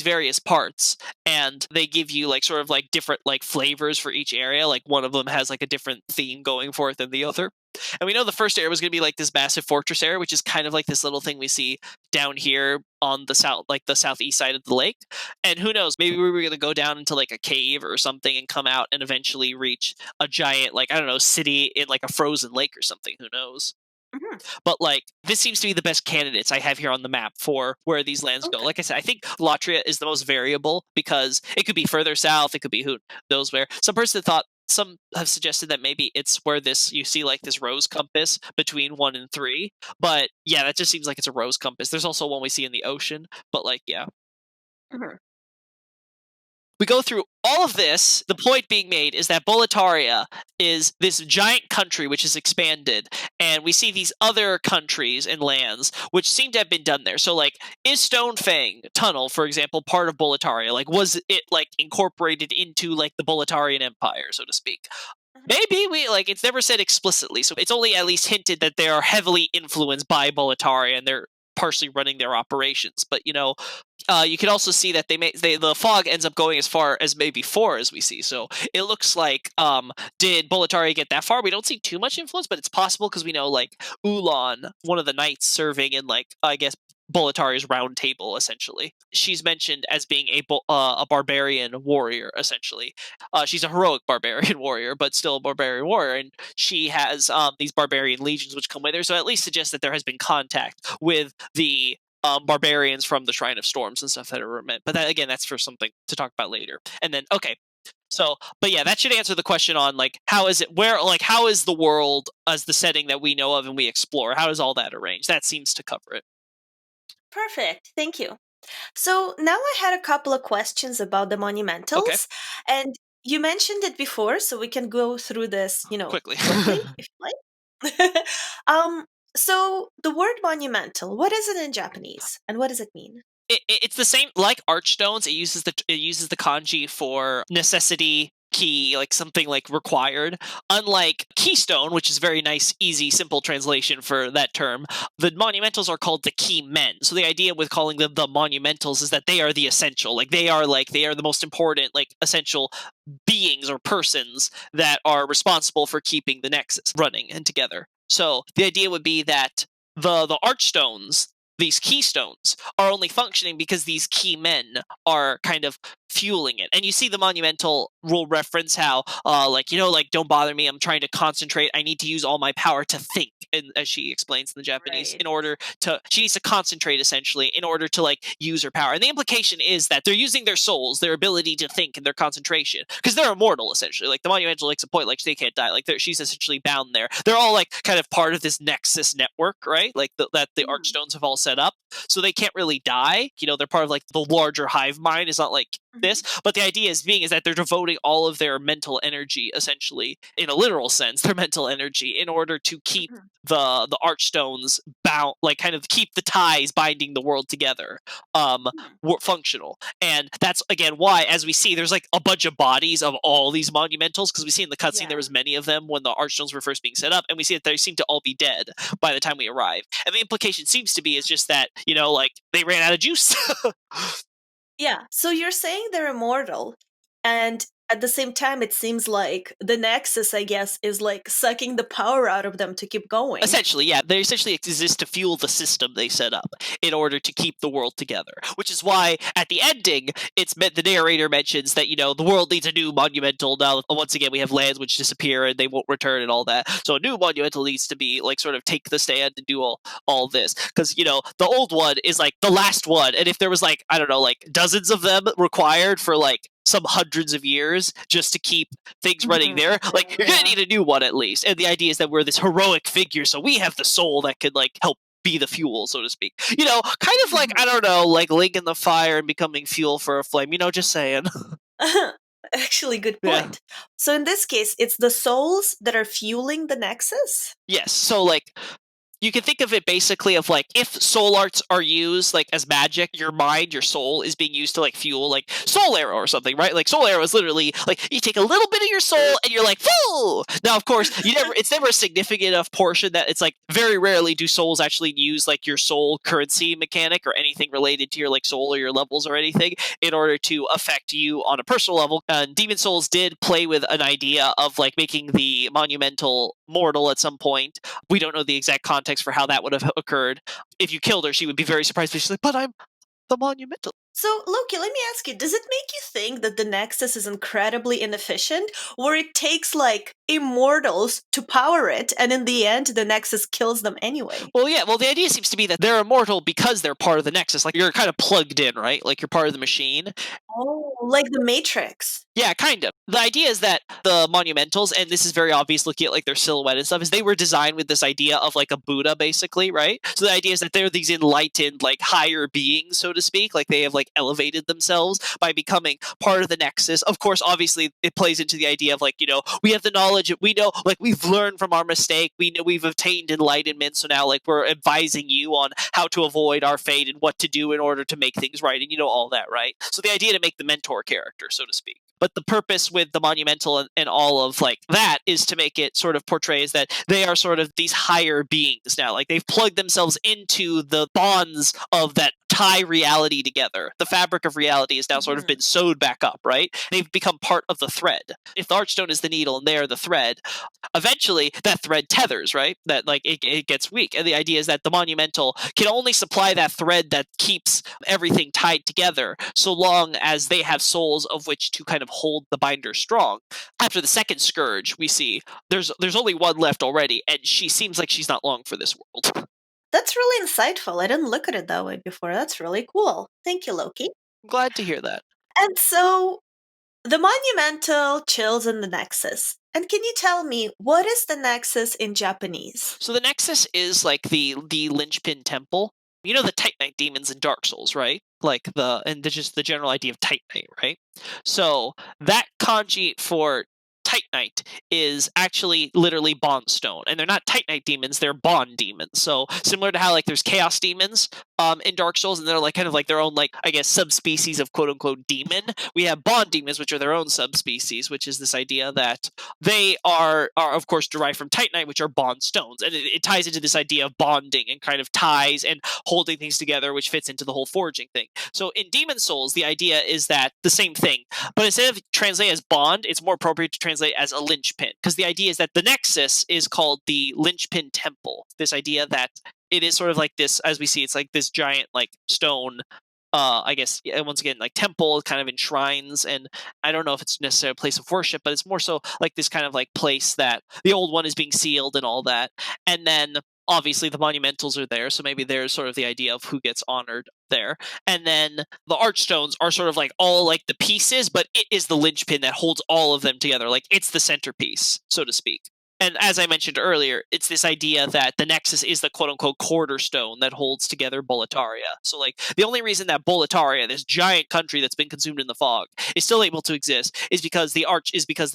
various parts, and they give you, like, sort of, like, different, like, flavors for each area. Like, one of them has, like, a different theme going for it than the other. And we know the first area was going to be, like, this massive fortress area, which is kind of like this little thing we see down here on the south, like the southeast side of the lake. And who knows, maybe we were going to go down into, like, a cave or something and come out and eventually reach a giant, like, I don't know, city in, like, a frozen lake or something. Who knows? But like this seems to be the best candidates I have here on the map for where these lands go. Okay. Like I said, I think Latria is the most variable because it could be further south, it could be who knows where. Some have suggested that maybe it's where this you see like this rose compass between 1 and 3. But yeah, that just seems like it's a rose compass. There's also one we see in the ocean, but like yeah. Mhm. We go through all of this. The point being made is that Boletaria is this giant country which is expanded, and we see these other countries and lands which seem to have been done there. So, like, is Stonefang Tunnel, for example, part of Boletaria? Like, was it like incorporated into like the Boletarian Empire, so to speak? Mhm. Maybe we like it's never said explicitly, so it's only at least hinted that they are heavily influenced by Boletaria and they're partially running their operations. But you can also see that the fog ends up going as far as maybe 4 as we see. So it looks like did Boletaria get that far? We don't see too much influence, but it's possible because we know like Ulan, one of the knights serving in like I guess Boletaria's round table, essentially. She's mentioned as being a barbarian warrior, essentially. She's a heroic barbarian warrior, but still a barbarian warrior, and she has these barbarian legions which come with her. So at least suggests that there has been contact with the barbarians from the Shrine of Storms and stuff that are meant. But that, again, that's for something to talk about later. And then, okay. So, but yeah, that should answer the question on like how is it where like how is the world as the setting that we know of and we explore? How is all that arranged? That seems to cover it. Perfect. Thank you. So now I had a couple of questions about the Okay, monumentals, and you mentioned it before, so we can go through this, quickly. quickly, if you like. um, so the word monumental, what is it in Japanese, and what does it mean? It's the same like Archstones. It uses the kanji for necessity key, like something like required. Unlike keystone, which is very nice, easy, simple translation for that term, the monumentals are called the key men. So the idea with calling them the monumentals is that they are the essential, like they are the most important, like essential beings or persons that are responsible for keeping the Nexus running and together. So the idea would be that the Archstones, these keystones, are only functioning because these key men are kind of fueling it. And you see the monumental rule reference how like don't bother me, I'm trying to concentrate, I need to use all my power to think, and as she explains in the Japanese, Right. in order to she needs to concentrate essentially in order to like use her power. And the implication is that they're using their souls, their ability to think and their concentration, because they're immortal essentially. Like the monumental makes a point like they can't die, like she's essentially bound there. They're all like kind of part of this Nexus network, right? Like that the Mm, Archstones have all set up, so they can't really die. They're part of like the larger hive mind. It's not like mhm, this, but the idea is that they're devoting all of their mental energy, essentially, in a literal sense, their mental energy, in order to keep mhm, the Archstones bound, like kind of keep the ties binding the world together, mm. functional. And that's again why, as we see, there's like a bunch of bodies of all these monumentals, because we see in the cutscene there Yeah. was many of them when the Archstones were first being set up, and we see that they seem to all be dead by the time we arrive. And the implication seems to be is just that like they ran out of juice. Yeah. So you're saying they're immortal, and at the same time, it seems like the Nexus, I guess, is like sucking the power out of them to keep going. Essentially, yeah, they essentially exist to fuel the system they set up in order to keep the world together. Which is why at the ending, the narrator mentions that the world needs a new monumental. Now, once again, we have lands which disappear and they won't return and all that. So a new monumental needs to be like sort of take the stand and do all this, because the old one is like the last one, and if there was like I don't know like dozens of them required for like some hundreds of years just to keep things running Mhm, there. Like you're gonna yeah. need a new one at least. And the idea is that we're this heroic figure, so we have the soul that could like help be the fuel, so to speak. Kind of like I Mhm. don't know, like laying in the fire and becoming fuel for a flame. Just saying. Actually, good Yeah. point. So in this case, it's the souls that are fueling the Nexus? Yes. So like you can think of it basically of like if soul arts are used like as magic, your mind, your soul is being used to like fuel like soul arrow or something, right? Like soul arrow is literally like you take a little bit of your soul and you're like, whoa! Now of course it's never a significant enough portion that it's like very rarely do souls actually use like your soul currency mechanic or anything related to your like soul or your levels or anything in order to affect you on a personal level. And Demon Souls did play with an idea of like making the monumental mortal at some point. We don't know the exact context for how that would have occurred. If you killed her, she would be very surprised. But she's like, "But I'm the monumental." So, Loki, let me ask you, does it make you think that the Nexus is incredibly inefficient, or it takes like immortals to power it, and in the end, the Nexus kills them anyway? Well, yeah. Well, the idea seems to be that they're immortal because they're part of the Nexus. Like you're kind of plugged in, right? Like you're part of the machine. Oh, like the Matrix. Yeah, kind of. The idea is that the Monumentals, and this is very obvious looking at like their silhouette and stuff, is they were designed with this idea of like a Buddha, basically, right? So the idea is that they're these enlightened, like higher beings, so to speak. Like they have like elevated themselves by becoming part of the Nexus. Of course, obviously, it plays into the idea of like, we have the knowledge, we know, like we've learned from our mistake, we know we've obtained enlightenment, so now like we're advising you on how to avoid our fate and what to do in order to make things right, and all that, right? So the idea to make the mentor character, so to speak. But the purpose with the monumental and all of like that is to make it sort of portrays that they are sort of these higher beings now. Like they've plugged themselves into the bonds of that tie reality together. The fabric of reality has now sort of been sewed back up, right? They've become part of the thread. If the Archstone is the needle and they're the thread, eventually that thread tethers, right? That like it gets weak. And the idea is that the monumental can only supply that thread that keeps everything tied together so long as they have souls of which to kind of hold the binder strong. After the second scourge, we see there's only one left already, and she seems like she's not long for this world. That's really insightful. I didn't look at it that way before. That's really cool. Thank you, Loki. I'm glad to hear that. And so, the Monumental chills in the Nexus. And can you tell me, what is the Nexus in Japanese? So the Nexus is like the linchpin temple. You know the Titanite demons in Dark Souls, right? Like just the general idea of Titanite, right? So that kanji for Titanite is actually literally Bondstone, and they're not Titanite demons; they're Bond demons. So similar to how like there's Chaos demons in Dark Souls, and they're like kind of like their own like I guess subspecies of quote unquote demon. We have Bond demons, which are their own subspecies, which is this idea that they are of course derived from Titanite, which are bond stones, and it ties into this idea of bonding and kind of ties and holding things together, which fits into the whole forging thing. So in Demon Souls, the idea is that the same thing, but instead of translate as bond, it's more appropriate to translate as a linchpin, because the idea is that the Nexus is called the linchpin temple. This idea that it is sort of like this, as we see, it's like this giant like stone I guess once again like temple kind of enshrines, and I don't know if it's necessarily a place of worship, but it's more so like this kind of like place that the old one is being sealed and all that. And then obviously the monumentals are there, so maybe there's sort of the idea of who gets honored there. And then the Archstones are sort of like all like the pieces, but it is the linchpin that holds all of them together. Like it's the centerpiece, so to speak. And as I mentioned earlier, it's this idea that the Nexus is the quote-unquote cornerstone that holds together Boletaria. So, like, the only reason that Boletaria, this giant country that's been consumed in the fog, is still able to exist is because the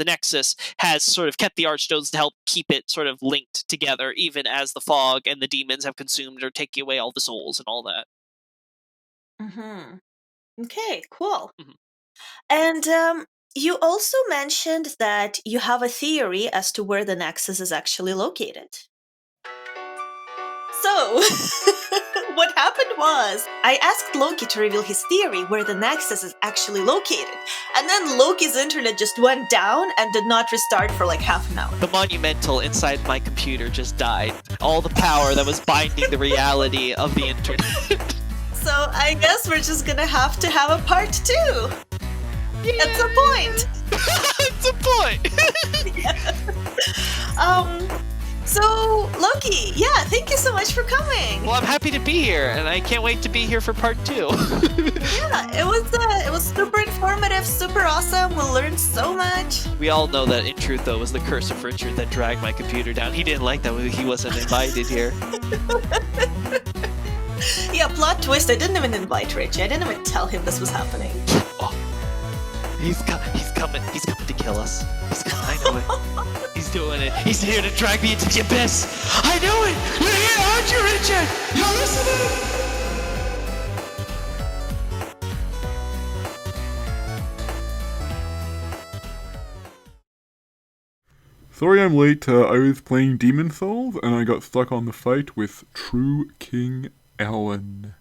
Nexus has sort of kept the Archstones to help keep it sort of linked together, even as the fog and the demons have consumed or taken away all the souls and all that. Mm-hmm. Okay, cool. Mhm. And you also mentioned that you have a theory as to where the Nexus is actually located. So, what happened was, I asked Loki to reveal his theory where the Nexus is actually located, and then Loki's internet just went down and did not restart for like half an hour. The monumental inside my computer just died. All the power that was binding the reality of the internet. So, I guess we're just gonna have to have a part 2. At some point. It's a point. So Loki, yeah, thank you so much for coming. Well, I'm happy to be here, and I can't wait to be here for part 2. Yeah, it was super informative, super awesome. We learned so much. We all know that in truth, though, it was the curse of Richard that dragged my computer down. He didn't like that he wasn't invited here. Yeah, plot twist. I didn't even invite Richie. I didn't even tell him this was happening. Oh, he's coming. He's coming to kill us. I know it. He's doing it. He's here to drag me into the abyss. I knew it. You're here, aren't you, Richard? You're listening. Sorry I'm late, I was playing Demon Souls and I got stuck on the fight with True King Alan.